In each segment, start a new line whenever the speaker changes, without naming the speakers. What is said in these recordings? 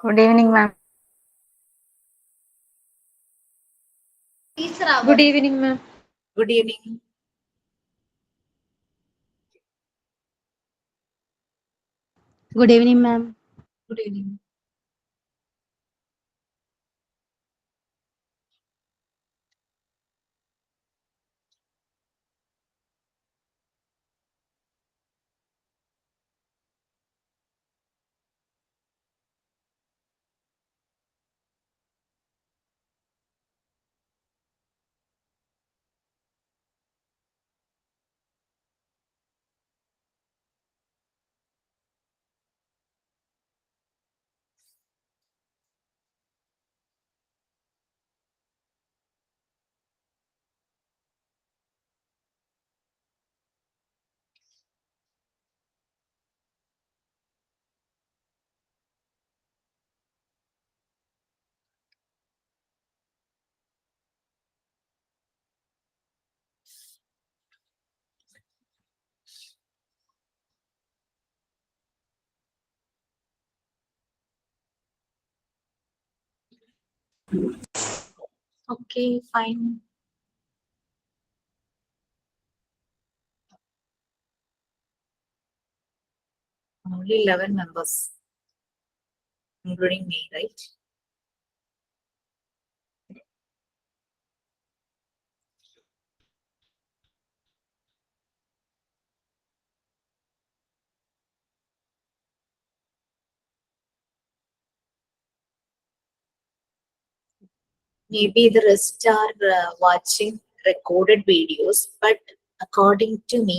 Good evening, ma'am.
Good evening, ma'am.
Good evening.
Good evening, ma'am.
Good evening. Okay, fine. Only 11 members, including me, right? Maybe the rest are watching recorded videos, but according to me,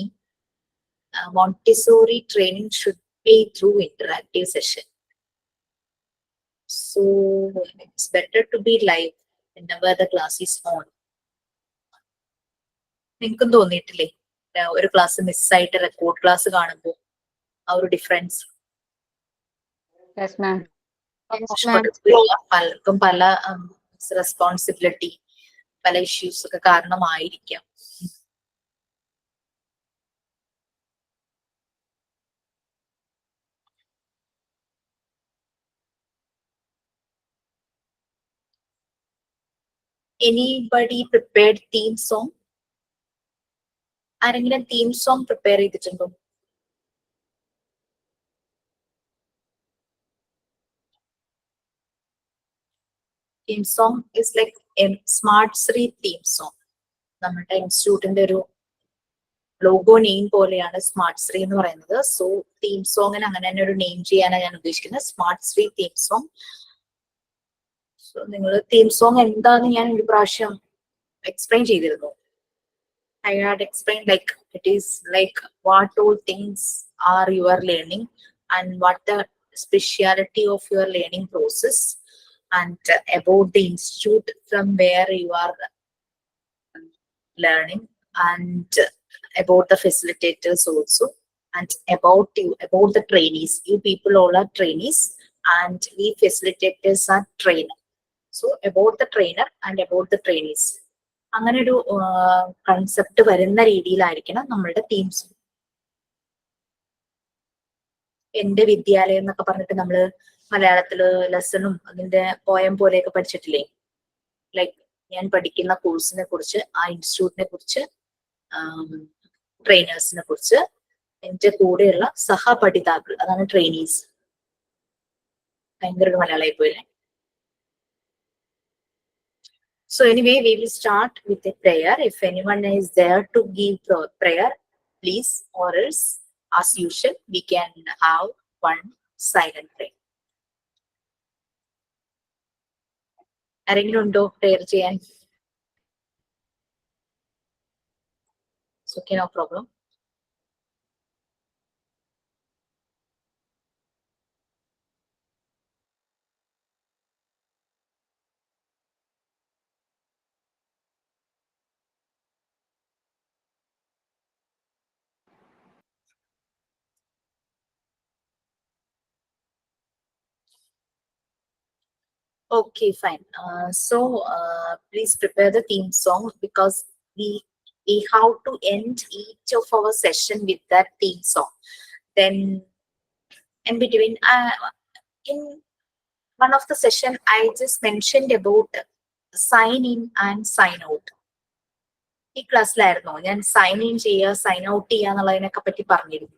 Montessori training should be through interactive session. So it's better to be live whenever the class is on. നിങ്ങൾക്കും തോന്നിയിട്ടില്ലേ ഒരു class മിസ്സായിട്ട് record class കാണുമ്പോൾ ആ ഒരു difference?
Yes, ma'am.
പലർക്കും പല responsibility, പല issues ഒക്കെ കാരണമായിരിക്കാം. Anybody prepared theme song? ആരെങ്കിലും തീം സോങ് പ്രിപ്പയർ ചെയ്തിട്ടുണ്ടോ? Theme song is like smart Shri theme song. നമ്മുടെ ഇൻസ്റ്റിറ്റ്യൂട്ടിന്റെ ഒരു ലോഗോ നെയിം പോലെയാണ് സ്മാർട്ട് ശ്രീ എന്ന് പറയുന്നത്. സോ തീം സോങ്ങിന് അങ്ങനെ തന്നെ ഒരു നെയിം ചെയ്യാനാണ് ഞാൻ ഉദ്ദേശിക്കുന്നത്, smart Shri theme song. So നിങ്ങൾ തീം സോങ് എന്താന്ന് ഞാൻ ഒരു പ്രാവശ്യം എക്സ്പ്ലെയിൻ ചെയ്തിരുന്നു. I had explained like it is like what all things are you are learning and what the speciality of your learning process, and about the institute from where you are learning, and about the facilitators also, and about you, about the trainees. You people all are trainees and we facilitators are trainer. So about the trainer and about the trainees. അങ്ങനെ ഒരു concept വരുന്ന രീതിയിലായിരിക്കണം നമ്മളുടെ themes. എന്റെ വിദ്യാലയം എന്നൊക്കെ പറഞ്ഞിട്ട് നമ്മള് മലയാളത്തില് ലെസണും അതിന്റെ പോയം പോലെയൊക്കെ പഠിച്ചിട്ടില്ലേ? ലൈക്ക് ഞാൻ പഠിക്കുന്ന കോഴ്സിനെ കുറിച്ച്, ആ ഇൻസ്റ്റിറ്റ്യൂട്ടിനെ കുറിച്ച്, ട്രെയിനേഴ്സിനെ കുറിച്ച്, എന്റെ കൂടെയുള്ള സഹപഠിതാക്കൾ, അതാണ് ട്രെയിനീസ്. ഭയങ്കര ഒരു മലയാളമായി പോയില്ലേ? So anyway, we will start with a prayer. If anyone is there to give prayer, please, or else, as usual, we can have one silent prayer. ആരെങ്കിലും ഉണ്ടോ പ്രേയർ ചെയ്യാൻ? Okay, no problem. Okay, fine. Please prepare the theme song because we have to end each of our session with that theme song. Then in between, in one of the session I just mentioned about sign in and sign out. ഈ ക്ലാസ്സിലായിരുന്നോ ഞാൻ sign in ചെയ്യുക sign out ചെയ്യുക എന്നുള്ളതിനൊക്കെ പറ്റി പറഞ്ഞിരുന്നു.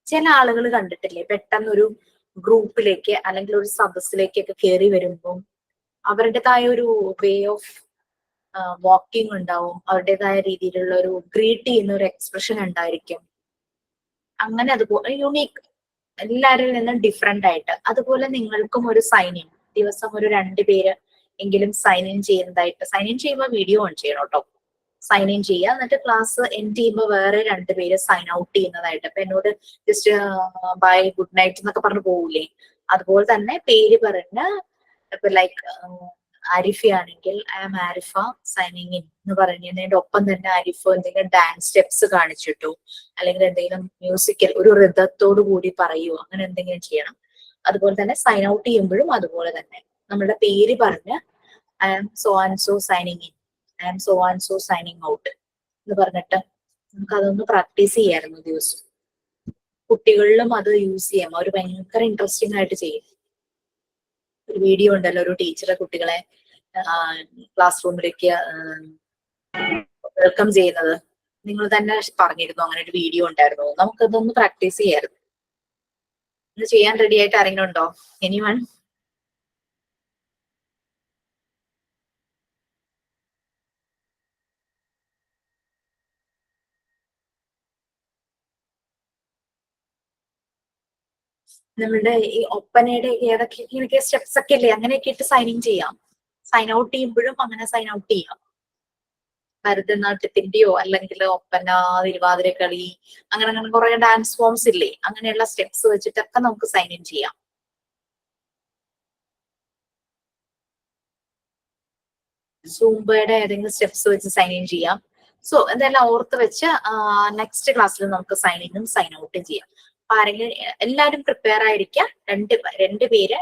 ചില ആളുകൾ കണ്ടിട്ടില്ലേ, പെട്ടെന്നൊരു ഗ്രൂപ്പിലേക്ക് അല്ലെങ്കിൽ ഒരു സദസ്സിലേക്കൊക്കെ കയറി വരുമ്പോൾ അവരുടേതായ ഒരു വേ ഓഫ് വാക്കിംഗ് ഉണ്ടാവും, അവരുടേതായ രീതിയിലുള്ള ഒരു ഗ്രീറ്റ് ചെയ്യുന്ന ഒരു എക്സ്പ്രഷൻ ഉണ്ടായിരിക്കും. അങ്ങനെ അതുപോലെ യുണീക്ക്, എല്ലാവരിൽ നിന്നും ഡിഫറെന്റ് ആയിട്ട്. അതുപോലെ നിങ്ങൾക്കും ഒരു സൈൻ ഇൻ ദിവസം ഒരു 2 പേര് എങ്കിലും സൈൻ ഇൻ ചെയ്യുന്നതായിട്ട്, സൈൻ ഇൻ ചെയ്യുമ്പോൾ വീഡിയോ ഓൺ ചെയ്യണം കേട്ടോ. സൈൻ ഇൻ ചെയ്യുക, എന്നിട്ട് ക്ലാസ് എൻഡ് ചെയ്യുമ്പോൾ വേറെ 2 പേര് സൈൻ ഔട്ട് ചെയ്യുന്നതായിട്ട്. അപ്പൊ എന്നോട് ജസ്റ്റ് ബൈ ഗുഡ് നൈറ്റ് എന്നൊക്കെ പറഞ്ഞു പോകൂലേ, അതുപോലെ തന്നെ പേര് പറഞ്ഞ് ഇപ്പൊ ലൈക്ക് ആരിഫയാണെങ്കിൽ I am Arifa signing in എന്ന് പറഞ്ഞതിന്റെ ഒപ്പം തന്നെ ആരിഫ എന്തെങ്കിലും ഡാൻസ് സ്റ്റെപ്സ് കാണിച്ചിട്ടോ അല്ലെങ്കിൽ എന്തെങ്കിലും മ്യൂസിക്കൽ ഒരു ഋതത്തോടു കൂടി പറയുമോ, അങ്ങനെ എന്തെങ്കിലും ചെയ്യണം. അതുപോലെ തന്നെ സൈൻ ഔട്ട് ചെയ്യുമ്പോഴും അതുപോലെ തന്നെ നമ്മളുടെ പേര് പറഞ്ഞ് I am so and so signing in, I am so and so signing out എന്ന് പറഞ്ഞിട്ട് നമുക്ക് അതൊന്ന് പ്രാക്ടീസ് ചെയ്യായിരുന്നു ദിവസം. കുട്ടികളിലും അത് യൂസ് ചെയ്യാം, അവർ ഭയങ്കര ഇൻട്രസ്റ്റിംഗ് ആയിട്ട് ചെയ്യും. ഒരു വീഡിയോ ഉണ്ടല്ലോ, ഒരു ടീച്ചറെ കുട്ടികളെ ക്ലാസ് റൂമിലേക്ക് വെൽക്കം ചെയ്യുന്നത്, നിങ്ങൾ തന്നെ പറഞ്ഞിരുന്നു അങ്ങനെ ഒരു വീഡിയോ ഉണ്ടായിരുന്നു. നമുക്കതൊന്ന് പ്രാക്ടീസ് ചെയ്യായിരുന്നു. ഇത് ചെയ്യാൻ റെഡി ആയിട്ട് ആരെങ്കിലും ഉണ്ടോ? എനിവൺ? നമ്മളുടെ ഈ ഒപ്പനയുടെ ഏതൊക്കെ സ്റ്റെപ്സ് ഒക്കെ അല്ലേ, അങ്ങനെയൊക്കെ ഇട്ട് സൈനിങ് ചെയ്യാം. സൈൻ ഔട്ട് ചെയ്യുമ്പോഴും അങ്ങനെ സൈൻ ഔട്ട് ചെയ്യാം. ഭരതനാട്യത്തിന്റെയോ അല്ലെങ്കിൽ ഒപ്പന, തിരുവാതിരക്കളി, അങ്ങനെ കുറെ ഡാൻസ് ഫോംസ് ഇല്ലേ, അങ്ങനെയുള്ള സ്റ്റെപ്സ് വെച്ചിട്ടൊക്കെ നമുക്ക് സൈൻ ഇൻ ചെയ്യാം. സൂംബയുടെ ഏതെങ്കിലും സ്റ്റെപ്സ് വെച്ച് സൈൻ ഇൻ ചെയ്യാം. സോ ഇതെല്ലാം ഓർത്ത് വെച്ച് നെക്സ്റ്റ് ക്ലാസ്സിൽ നമുക്ക് സൈൻ ഇന്നും സൈൻ ഔട്ടും ചെയ്യാം. അപ്പൊ ആരെങ്കിലും എല്ലാവരും പ്രിപ്പയർ ആയിരിക്കാം. രണ്ട് പേര്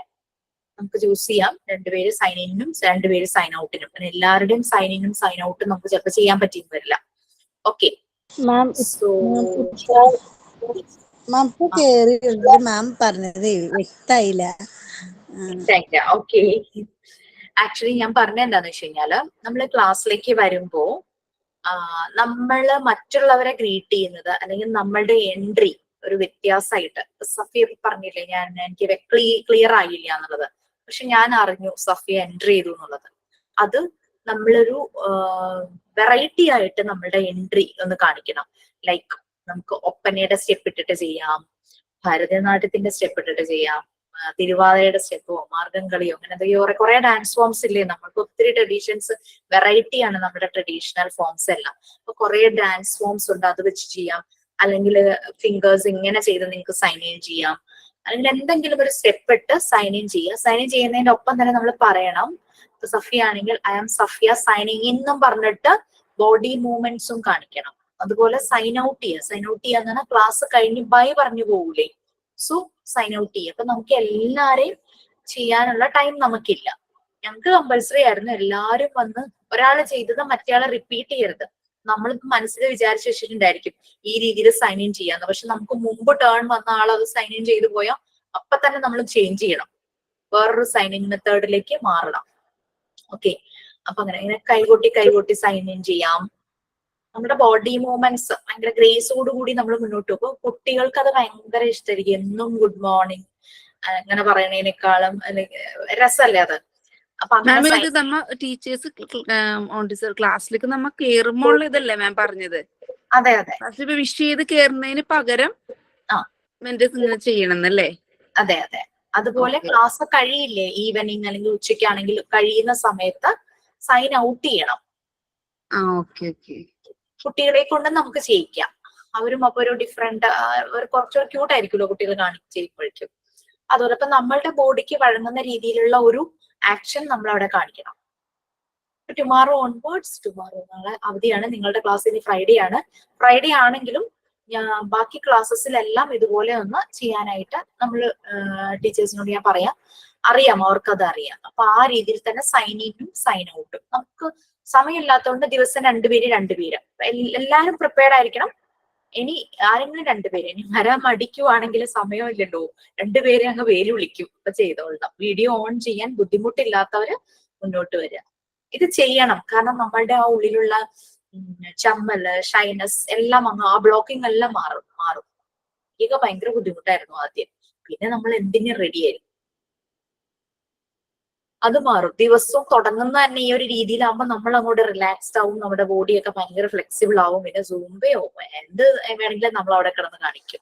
നമുക്ക് ചൂസ് ചെയ്യാം, 2 പേര് സൈൻ ഇന്നും 2 പേര് സൈൻ ഔട്ടിനും. എല്ലാവരുടെയും സൈൻ ഇന്നും സൈൻ ഔട്ടും നമുക്ക് ചിലപ്പോൾ ചെയ്യാൻ പറ്റിയെന്ന് വരില്ല. ഓക്കെ, സോ
മാം പറഞ്ഞത് വ്യക്തമായില്ല.
ഓക്കെ, ആക്ച്വലി ഞാൻ പറഞ്ഞ എന്താന്ന് വെച്ച് കഴിഞ്ഞാല് നമ്മള് ക്ലാസ്സിലേക്ക് വരുമ്പോ നമ്മള് മറ്റുള്ളവരെ ഗ്രീറ്റ് ചെയ്യുന്നത് അല്ലെങ്കിൽ നമ്മളുടെ എൻട്രി ഒരു വ്യത്യാസമായിട്ട്, സഫിയ പറഞ്ഞില്ലേ എനിക്ക് ക്ലിയർ ആയില്ല എന്നുള്ളത്, പക്ഷെ ഞാൻ അറിഞ്ഞു സഫിയ എൻട്രി ചെയ്തു എന്നുള്ളത്. അത് നമ്മളൊരു വെറൈറ്റി ആയിട്ട് നമ്മളുടെ എൻട്രി ഒന്ന് കാണിക്കണം. ലൈക്ക് നമുക്ക് ഒപ്പനയുടെ സ്റ്റെപ്പ് ഇട്ടിട്ട് ചെയ്യാം, ഭരതനാട്യത്തിന്റെ സ്റ്റെപ്പ് ഇട്ടിട്ട് ചെയ്യാം, തിരുവാതിരയുടെ സ്റ്റെപ്പോ മാർഗംകളിയോ അങ്ങനെ എന്തൊക്കെയോ കുറെ ഡാൻസ് ഫോംസ് ഇല്ലേ. നമ്മൾക്ക് ഒത്തിരി ട്രഡീഷൻസ്, വെറൈറ്റി ആണ് നമ്മുടെ ട്രഡീഷണൽ ഫോംസ് എല്ലാം. അപ്പൊ കുറെ ഡാൻസ് ഫോംസ് ഉണ്ട്, അത് വെച്ച് ചെയ്യാം. അല്ലെങ്കിൽ ഫിംഗേഴ്സ് ഇങ്ങനെ ചെയ്ത് നിങ്ങൾക്ക് സൈൻ ഇൻ ചെയ്യാം. അല്ലെങ്കിൽ എന്തെങ്കിലും ഒരു സ്റ്റെപ്പ് ഇട്ട് സൈൻ ഇൻ ചെയ്യുക. സൈൻ ഇൻ ചെയ്യുന്നതിന്റെ ഒപ്പം തന്നെ നമ്മൾ പറയണം, സഫിയ ആണെങ്കിൽ ഐ ആം സഫിയ സൈനിങ് എന്നും പറഞ്ഞിട്ട് ബോഡി മൂവ്മെന്റ്സും കാണിക്കണം. അതുപോലെ സൈൻ ഔട്ട് ചെയ്യുക. സൈൻ ഔട്ട് ചെയ്യാന്ന് പറഞ്ഞാൽ ക്ലാസ് കഴിഞ്ഞ് ബൈ പറഞ്ഞു പോകൂലേ, സോ സൈൻ ഔട്ട് ചെയ്യുക. അപ്പൊ നമുക്ക് എല്ലാരെയും ചെയ്യാനുള്ള ടൈം നമുക്കില്ല. ഞങ്ങൾക്ക് കമ്പൽസറി ആയിരുന്നു എല്ലാരും വന്ന് ഒരാൾ ചെയ്തത് മറ്റേയാളെ റിപ്പീറ്റ് ചെയ്യരുത്. നമ്മൾ മനസ്സിൽ വിചാരിച്ചു വെച്ചിട്ടുണ്ടായിരിക്കും ഈ രീതിയിൽ സൈൻ ഇൻ ചെയ്യാന്ന്, പക്ഷെ നമുക്ക് മുമ്പ് ടേൺ വന്ന ആൾ അത് സൈൻ ഇൻ ചെയ്തു പോയാൽ അപ്പൊ തന്നെ നമ്മൾ ചേഞ്ച് ചെയ്യണം, വേറൊരു സൈനിങ് മെത്തേഡിലേക്ക് മാറണം. ഓക്കെ, അപ്പൊ അങ്ങനെ കൈകൊട്ടി സൈൻ ഇൻ ചെയ്യാം. നമ്മുടെ ബോഡി മൂവ്മെന്റ്സ് ഭയങ്കര ഗ്രേസോട് കൂടി നമ്മൾ മുന്നോട്ട് പോകും. കുട്ടികൾക്ക് അത് ഭയങ്കര ഇഷ്ടമായിരിക്കും. എന്നും ഗുഡ് മോർണിംഗ് അങ്ങനെ പറയണേനേക്കാളും രസമല്ലേ അത്. അപ്പൊ
ടീച്ചേഴ്സ് ക്ലാസ്സിലേക്ക് നമ്മ കേറുമ്പോൾ ഇതല്ലേ മാം പറഞ്ഞത്?
അതെ,
വിഷ് ചെയ്ത് കേറുന്നതിന് പകരം ചെയ്യണമെന്നല്ലേ?
അതെ. അതുപോലെ ക്ലാസ് കഴിയില്ലേ, ഈവനിങ് അല്ലെങ്കിൽ ഉച്ചയ്ക്കാണെങ്കിൽ കഴിയുന്ന സമയത്ത് സൈൻ ഔട്ട് ചെയ്യണം. കുട്ടികളെ കൊണ്ട് നമുക്ക് ചെയ്യിക്കാം. അവരും അപ്പൊ ഒരു ഡിഫറെന്റ്, കുറച്ചൊരു ക്യൂട്ട് ആയിരിക്കുമല്ലോ കുട്ടികൾ കാണിച്ചിരിക്കുമ്പോഴേക്കും. അതുപോലെ ഇപ്പൊ നമ്മളുടെ ബോഡിക്ക് വഴങ്ങുന്ന രീതിയിലുള്ള ഒരു ആക്ഷൻ നമ്മൾ അവിടെ കാണിക്കണം. ടുമാറോ ഓൺവേർഡ്സ്, നാളെ അവധിയാണ്, നിങ്ങളുടെ ക്ലാസ് ഇനി ഫ്രൈഡേ ആണ്. ഫ്രൈഡേ ആണെങ്കിലും ബാക്കി ക്ലാസ്സസിലെല്ലാം ഇതുപോലെ ഒന്ന് ചെയ്യാനായിട്ട് നമ്മൾ ടീച്ചേഴ്സിനോട് ഞാൻ അറിയാം, അവർക്കത് അറിയാം. അപ്പൊ ആ രീതിയിൽ തന്നെ സൈൻ ഇന്നും സൈൻ ഔട്ടും. നമുക്ക് സമയമില്ലാത്തതുകൊണ്ട് ദിവസം 2 പേര് എല്ലാവരും പ്രിപ്പയർഡ് ആയിരിക്കണം. ഇനി ആരെങ്കിലും രണ്ടുപേര് ഇനി വരാൻ മടിക്കുവാണെങ്കിൽ സമയമില്ലല്ലോ, രണ്ടുപേരെ അങ്ങ് പേര് വിളിക്കും, ഇപ്പൊ ചെയ്തോളാം. വീഡിയോ ഓൺ ചെയ്യാൻ ബുദ്ധിമുട്ടില്ലാത്തവര് മുന്നോട്ട് വരിക. ഇത് ചെയ്യണം, കാരണം നമ്മളുടെ ആ ഉള്ളിലുള്ള ചമ്മല്, ഷൈനസ് എല്ലാം അങ്ങ് ആ ബ്ലോക്കിംഗ് എല്ലാം മാറും. ഇതൊക്കെ ഭയങ്കര ബുദ്ധിമുട്ടായിരുന്നു ആദ്യം. പിന്നെ നമ്മൾ എന്തിനും റെഡിയായി, അത് മാറും. ദിവസവും തുടങ്ങുന്ന തന്നെ ഈ ഒരു രീതിയിലാവുമ്പോൾ നമ്മൾ അങ്ങോട്ട് റിലാക്സ്ഡ് ആവും, നമ്മുടെ ബോഡിയൊക്കെ ഭയങ്കര ഫ്ലെക്സിബിൾ ആവും. പിന്നെ സൂംബയോ എന്ത് വേണമെങ്കിലും നമ്മൾ അവിടെ കിടന്ന് കാണിക്കും.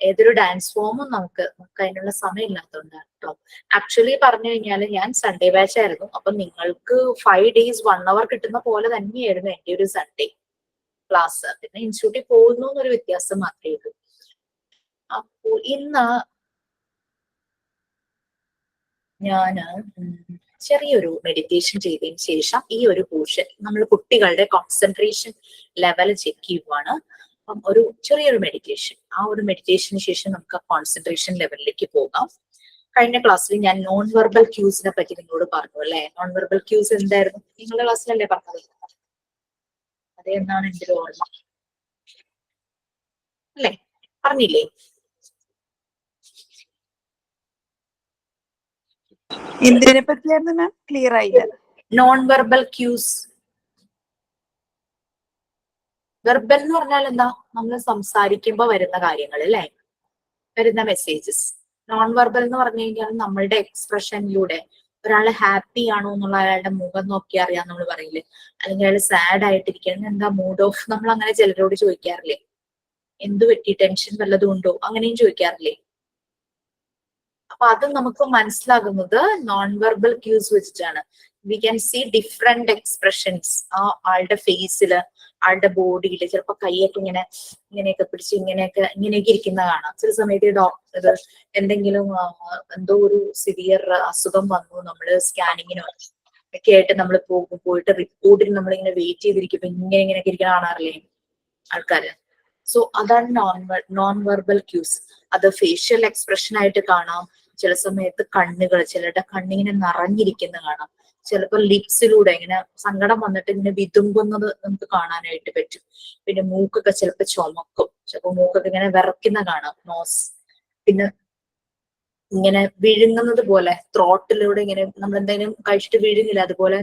ഏതൊരു ഡാൻസ് ഫോമും നമുക്ക് അതിനുള്ള സമയം ഇല്ലാത്തതുകൊണ്ടാണ് കേട്ടോ. ആക്ച്വലി പറഞ്ഞു കഴിഞ്ഞാൽ ഞാൻ സൺഡേ ബാച്ച് ആയിരുന്നു. അപ്പൊ നിങ്ങൾക്ക് 5 days 1 hour കിട്ടുന്ന പോലെ തന്നെയായിരുന്നു എന്റെ ഒരു സൺഡേ ക്ലാസ്. പിന്നെ ഇൻസ്റ്റിറ്റ്യൂട്ടിൽ പോകുന്നു എന്നൊരു വ്യത്യാസം മാത്രമേ ഉള്ളൂ. അപ്പോൾ ഇന്ന് ഞാന് ചെറിയൊരു മെഡിറ്റേഷൻ ചെയ്തതിന് ശേഷം ഈ ഒരു പോർഷൻ നമ്മൾ കുട്ടികളുടെ കോൺസെൻട്രേഷൻ ലെവൽ ചെക്ക് ചെയ്യുവാണ്. അപ്പം ഒരു ചെറിയൊരു മെഡിറ്റേഷൻ, ആ ഒരു മെഡിറ്റേഷന് ശേഷം നമുക്ക് ആ കോൺസെൻട്രേഷൻ ലെവലിലേക്ക് പോകാം. കഴിഞ്ഞ ക്ലാസ്സിൽ ഞാൻ നോൺ വെർബൽ ക്യൂസിനെ പറ്റി നിങ്ങളോട് പറഞ്ഞു അല്ലെ. നോൺ വെർബൽ ക്യൂസ് എന്തായിരുന്നു? നിങ്ങളുടെ ക്ലാസ്സിലല്ലേ പറഞ്ഞത്? അതെന്നാണ് എന്റെ ഒരു ഓർമ്മ അല്ലെ, പറഞ്ഞില്ലേ?
എന്തിനെ പറ്റിയായിരുന്നു മാം? ക്ലിയർ ആയില്ല.
Non verbal quiz. വെർബൽ എന്ന് പറഞ്ഞാൽ എന്താ? നമ്മൾ സംസാരിക്കുമ്പോൾ വരുന്ന കാര്യങ്ങൾ അല്ലെ, വരുന്ന മെസ്സേജസ്. നോൺ വെർബൽ എന്ന് പറഞ്ഞു കഴിഞ്ഞാൽ നമ്മളുടെ എക്സ്പ്രഷനിലൂടെ ഒരാള് ഹാപ്പി ആണോ എന്നുള്ള അയാളുടെ മുഖം നോക്കി അറിയാൻ നമ്മൾ പറയില്ലേ, അല്ലെങ്കിൽ അയാൾ സാഡ് ആയിട്ടിരിക്കണം, എന്താ മൂഡ് ഓഫ്, നമ്മൾ അങ്ങനെ ചിലരോട് ചോദിക്കാറില്ലേ, എന്ത് പറ്റി, ടെൻഷൻ വല്ലതും ഉണ്ടോ, അങ്ങനെയും ചോദിക്കാറില്ലേ. അപ്പൊ അത് നമുക്ക് മനസ്സിലാകുന്നത് നോൺ വെർബൽ ക്യൂസ് വെച്ചിട്ടാണ്. We can see different expressions ആ ആളുടെ ഫേസില്, ആളുടെ ബോഡിയിൽ. ചിലപ്പോ കൈയൊക്കെ ഇങ്ങനെയൊക്കെ പിടിച്ച് ഇങ്ങനെയൊക്കെ ഇരിക്കുന്ന കാണാം. ചില സമയത്ത് ഡോക്ടർ എന്തെങ്കിലും എന്തോ ഒരു സിവിയർ അസുഖം വന്നു, നമ്മള് സ്കാനിങ്ങിനോ ഒക്കെ ആയിട്ട് നമ്മൾ പോയിട്ട് റിപ്പോർട്ടിന് നമ്മളിങ്ങനെ വെയിറ്റ് ചെയ്തിരിക്കുമ്പോ ഇങ്ങനെയൊക്കെ ഇരിക്കുന്ന കാണാറില്ലേ ആൾക്കാര്. സോ അതാണ് നോൺ വെർബൽ ക്യൂസ്. അത് ഫേഷ്യൽ എക്സ്പ്രഷൻ ആയിട്ട് കാണാം. ചില സമയത്ത് കണ്ണുകൾ, ചിലരുടെ കണ്ണിങ്ങനെ നിറഞ്ഞിരിക്കുന്ന കാണാം. ചിലപ്പോൾ ലിപ്സിലൂടെ ഇങ്ങനെ സങ്കടം വന്നിട്ട് ഇങ്ങനെ വിതുമ്പുന്നത് നമുക്ക് കാണാനായിട്ട് പറ്റും. പിന്നെ മൂക്കൊക്കെ ചിലപ്പോൾ ചുമക്കും, ചിലപ്പോൾ മൂക്കൊക്കെ ഇങ്ങനെ വിറയ്ക്കുന്ന കാണാം, നോസ്. പിന്നെ ഇങ്ങനെ വിഴുങ്ങുന്നത് പോലെ ത്രോട്ടിലൂടെ ഇങ്ങനെ നമ്മൾ എന്തെങ്കിലും കഴിച്ചിട്ട് വിഴുങ്ങില്ല, അതുപോലെ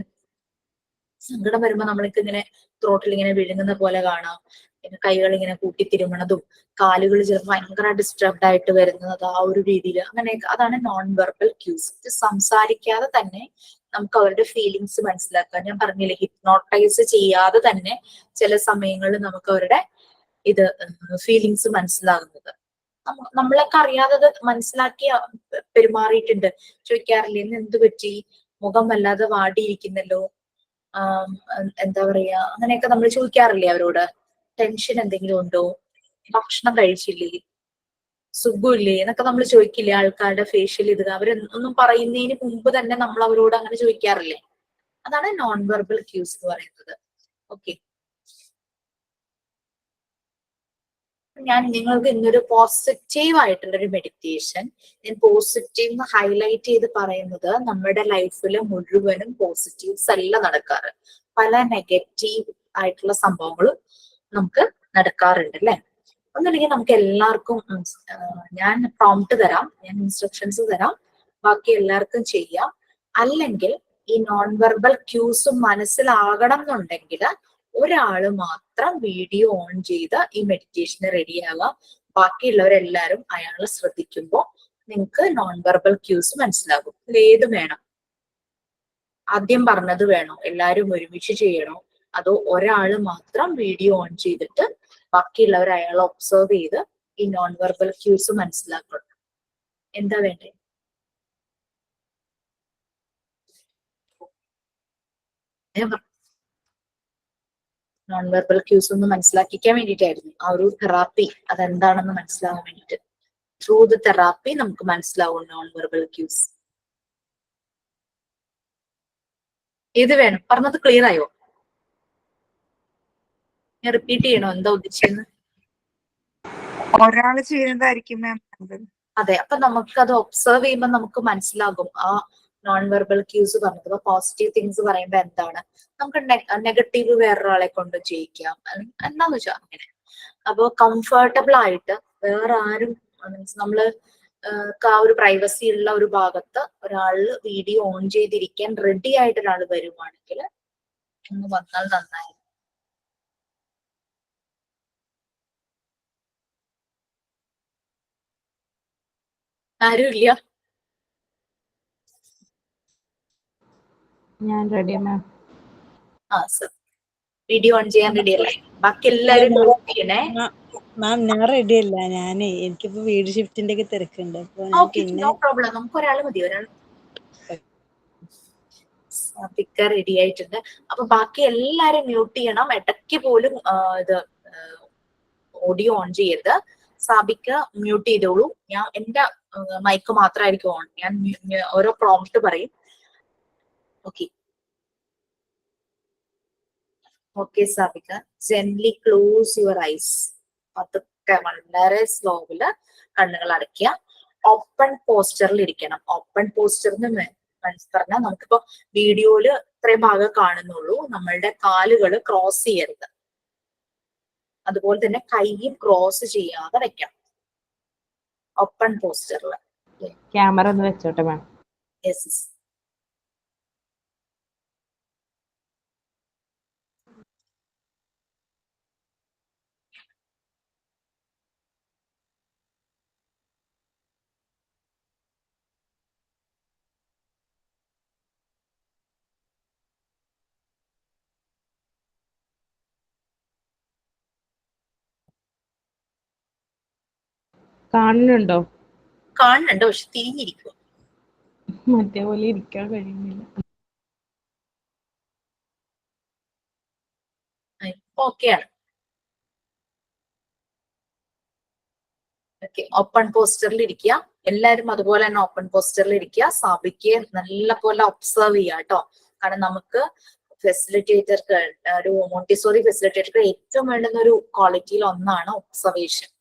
സങ്കടം വരുമ്പോ നമ്മൾക്ക് ഇങ്ങനെ ത്രോട്ടിൽ ഇങ്ങനെ വിഴുങ്ങുന്ന പോലെ കാണാം. പിന്നെ കൈകൾ ഇങ്ങനെ കൂട്ടിത്തിരുമണതും, കാലുകൾ ചിലപ്പോൾ ഭയങ്കര ഡിസ്റ്റർബ്ഡ് ആയിട്ട് വരുന്നത് ആ ഒരു രീതിയിൽ. അങ്ങനെയൊക്കെ അതാണ് നോൺ വെർബൽ ക്യൂസ്. സംസാരിക്കാതെ തന്നെ നമുക്ക് അവരുടെ ഫീലിങ്സ് മനസ്സിലാക്കാം. ഞാൻ പറഞ്ഞില്ലേ, ഹിപ്നോട്ടൈസ് ചെയ്യാതെ തന്നെ ചില സമയങ്ങളിൽ നമുക്ക് അവരുടെ ഇത് ഫീലിങ്സ് മനസ്സിലാകുന്നത്. നമ്മളൊക്കെ അറിയാതെ മനസ്സിലാക്കി പെരുമാറിയിട്ടുണ്ട്. ചോദിക്കാറില്ലേ, ഇന്ന് എന്ത് പറ്റി, മുഖം വല്ലാതെ വാടിയിരിക്കുന്നല്ലോ, എന്താ പറയാ, അങ്ങനെയൊക്കെ നമ്മൾ ചോദിക്കാറില്ലേ അവരോട്. ടെൻഷൻ എന്തെങ്കിലും ഉണ്ടോ, ഭക്ഷണം കഴിച്ചില്ലേ, സുഖമില്ലേ എന്നൊക്കെ നമ്മൾ ചോദിക്കില്ലേ ആൾക്കാരുടെ ഫേഷ്യൽ ഇത്. അവരൊന്നും പറയുന്നതിന് മുമ്പ് തന്നെ നമ്മൾ അവരോട് അങ്ങനെ ചോദിക്കാറില്ലേ. അതാണ് നോൺ വെർബൽ ക്യൂസ് എന്ന് പറയുന്നത്. ഓക്കെ, ഞാൻ നിങ്ങൾക്ക് ഇന്നൊരു പോസിറ്റീവ് ആയിട്ടുള്ള ഒരു മെഡിറ്റേഷൻ, ഞാൻ പോസിറ്റീവ് എന്ന് ഹൈലൈറ്റ് ചെയ്ത് പറയുന്നത് നമ്മുടെ ലൈഫിൽ മുഴുവനും പോസിറ്റീവ്സ് അല്ല നടക്കാറ്. പല നെഗറ്റീവ് ആയിട്ടുള്ള സംഭവങ്ങളും നമുക്ക് നടക്കാറുണ്ട് അല്ലെ. ഒന്നുമില്ലെങ്കിൽ നമുക്ക് എല്ലാവർക്കും ഞാൻ പ്രോംപ്റ്റ് തരാം, ഞാൻ ഇൻസ്ട്രക്ഷൻസ് തരാം, ബാക്കി എല്ലാവർക്കും ചെയ്യാം. അല്ലെങ്കിൽ ഈ നോൺ വെർബൽ ക്യൂസും മനസ്സിലാകണം എന്നുണ്ടെങ്കിൽ ഒരാള് മാത്രം വീഡിയോ ഓൺ ചെയ്ത് ഈ മെഡിറ്റേഷന് റെഡിയാകാം. ബാക്കിയുള്ളവരെല്ലാരും അയാളെ ശ്രദ്ധിക്കുമ്പോൾ നിങ്ങൾക്ക് നോൺ വെർബൽ ക്യൂസ് മനസ്സിലാകും. ഇതിലേത് വേണം? ആദ്യം പറഞ്ഞത് വേണോ, എല്ലാരും ഒരുമിച്ച് ചെയ്യണോ, അതോ ഒരാള് മാത്രം വീഡിയോ ഓൺ ചെയ്തിട്ട് ബാക്കിയുള്ളവർ അയാളെ ഒബ്സർവ് ചെയ്ത് ഈ നോൺ വെർബൽ ക്യൂസ് മനസ്സിലാക്കണം? എന്താ വേണ്ടേ? നോൺ വെർബൽ ക്യൂസ് ഒന്ന് മനസ്സിലാക്കിക്കാൻ വേണ്ടിയിട്ടായിരുന്നു ആ ഒരു തെറാപ്പി, അതെന്താണെന്ന് മനസ്സിലാവാൻ വേണ്ടിയിട്ട്. ത്രൂ ദ തെറാപ്പി നമുക്ക് മനസ്സിലാവും നോൺ വെർബൽ ക്യൂസ്. ഏത് വേണം? പറഞ്ഞത് ക്ലിയർ ആയോ? ഞാൻ റിപ്പീറ്റ് ചെയ്യണോ എന്താ ഉദ്ദേശിച്ചെന്ന്?
ഒരാള് ചെയ്യുന്നതായിരിക്കും മാം.
അതെ, അപ്പൊ നമുക്ക് അത് ഒബ്സർവ് ചെയ്യുമ്പോൾ നമുക്ക് മനസ്സിലാകും ആ നോൺ വെർബൽ ക്യൂസ് പറഞ്ഞത്. അപ്പൊ പോസിറ്റീവ് തിങ്സ് പറയുമ്പോ എന്താണ്, നമുക്ക് നെഗറ്റീവ് വേറൊരാളെ കൊണ്ട് ചെയ്യിക്കാം, എന്താന്ന് വെച്ചാൽ അങ്ങനെ. അപ്പൊ കംഫർട്ടബിൾ ആയിട്ട് വേറെ ആരും മീൻസ് നമ്മള് ആ ഒരു പ്രൈവസി ഉള്ള ഒരു ഭാഗത്ത് ഒരാള് വീഡിയോ ഓൺ ചെയ്തിരിക്കാൻ റെഡി ആയിട്ട് ഒരാൾ വരുവാണെങ്കിൽ ഒന്ന് വന്നാൽ നന്നായി. ആരുമില്ല.
ഞാൻ റെഡി മാം.
ആ സർ വീഡിയോ ഓൺ ചെയ്യാൻ റെഡി അല്ലേ? ബാക്കി എല്ലാരും നോട്ട് ചെയ്യണേ.
മാം ഞാൻ റെഡി അല്ല. എനിക്കിപ്പോ വീട് ഷിഫ്റ്റിന്റെ ഒക്കെ തിരക്കുണ്ട്. അപ്പൊ ഞാൻ
ഓക്കെ, നോ പ്രോബ്ലം. നമുക്ക് ഒരാൾ മതി, ഒരാൾ റെഡി ആയിട്ടുണ്ട്. അപ്പൊ ബാക്കി എല്ലാരും മ്യൂട്ട് ചെയ്യണം. ഇടയ്ക്ക് പോലും ഇത് ഓഡിയോ ഓൺ ചെയ്യരുത്. സാബിക്ക് മ്യൂട്ട് ചെയ്തോളൂ. ഞാൻ എന്റെ മൈക്ക് മാത്രമായിരിക്കും ഓൺ. ഞാൻ ഓരോ പ്രോംപ്റ്റ് പറയും. Okay okay Sabika, gently close your eyes. അതൊക്കെ വളരെ സ്ലോവില് കണ്ണുകൾ അടയ്ക്കുക. ഓപ്പൺ പോസ്റ്ററിൽ ഇരിക്കണം. ഓപ്പൺ പോസ്റ്ററിന് പറഞ്ഞാൽ നമുക്കിപ്പോ വീഡിയോയില് ഇത്രയും ഭാഗം കാണുന്നുള്ളൂ. നമ്മളുടെ കാലുകൾ ക്രോസ് ചെയ്യരുത്. അതുപോലെ തന്നെ കൈയും ക്രോസ് ചെയ്യാതെ വെക്കണം ഓപ്പൺ പോസ്റ്ററിൽ.
ക്യാമറ ഒന്ന് വെച്ചോട്ടെ മാം.
യെസ്.
കാണുന്നുണ്ടോ?
കാണുന്നുണ്ട്, പക്ഷെ തിരിഞ്ഞിരിക്കും.
മറ്റേ പോലെ ഇരിക്കാൻ കഴിയുന്നില്ല.
ഓക്കെയാണ്. ഓക്കെ, ഓപ്പൺ പോസ്റ്ററിൽ ഇരിക്കുക. എല്ലാരും അതുപോലെ തന്നെ ഓപ്പൺ പോസ്റ്ററിൽ ഇരിക്കുക. സാബിക്ക് നല്ല പോലെ ഒബ്സർവ് ചെയ്യുക കേട്ടോ. കാരണം നമുക്ക് ഫെസിലിറ്റേറ്റർക്ക്, ഒരു മോണ്ടിസോറി ഫെസിലിറ്റേറ്റർക്ക് ഏറ്റവും വേണ്ടുന്ന ഒരു ക്വാളിറ്റിയിൽ ഒന്നാണ് ഒബ്സർവേഷൻ.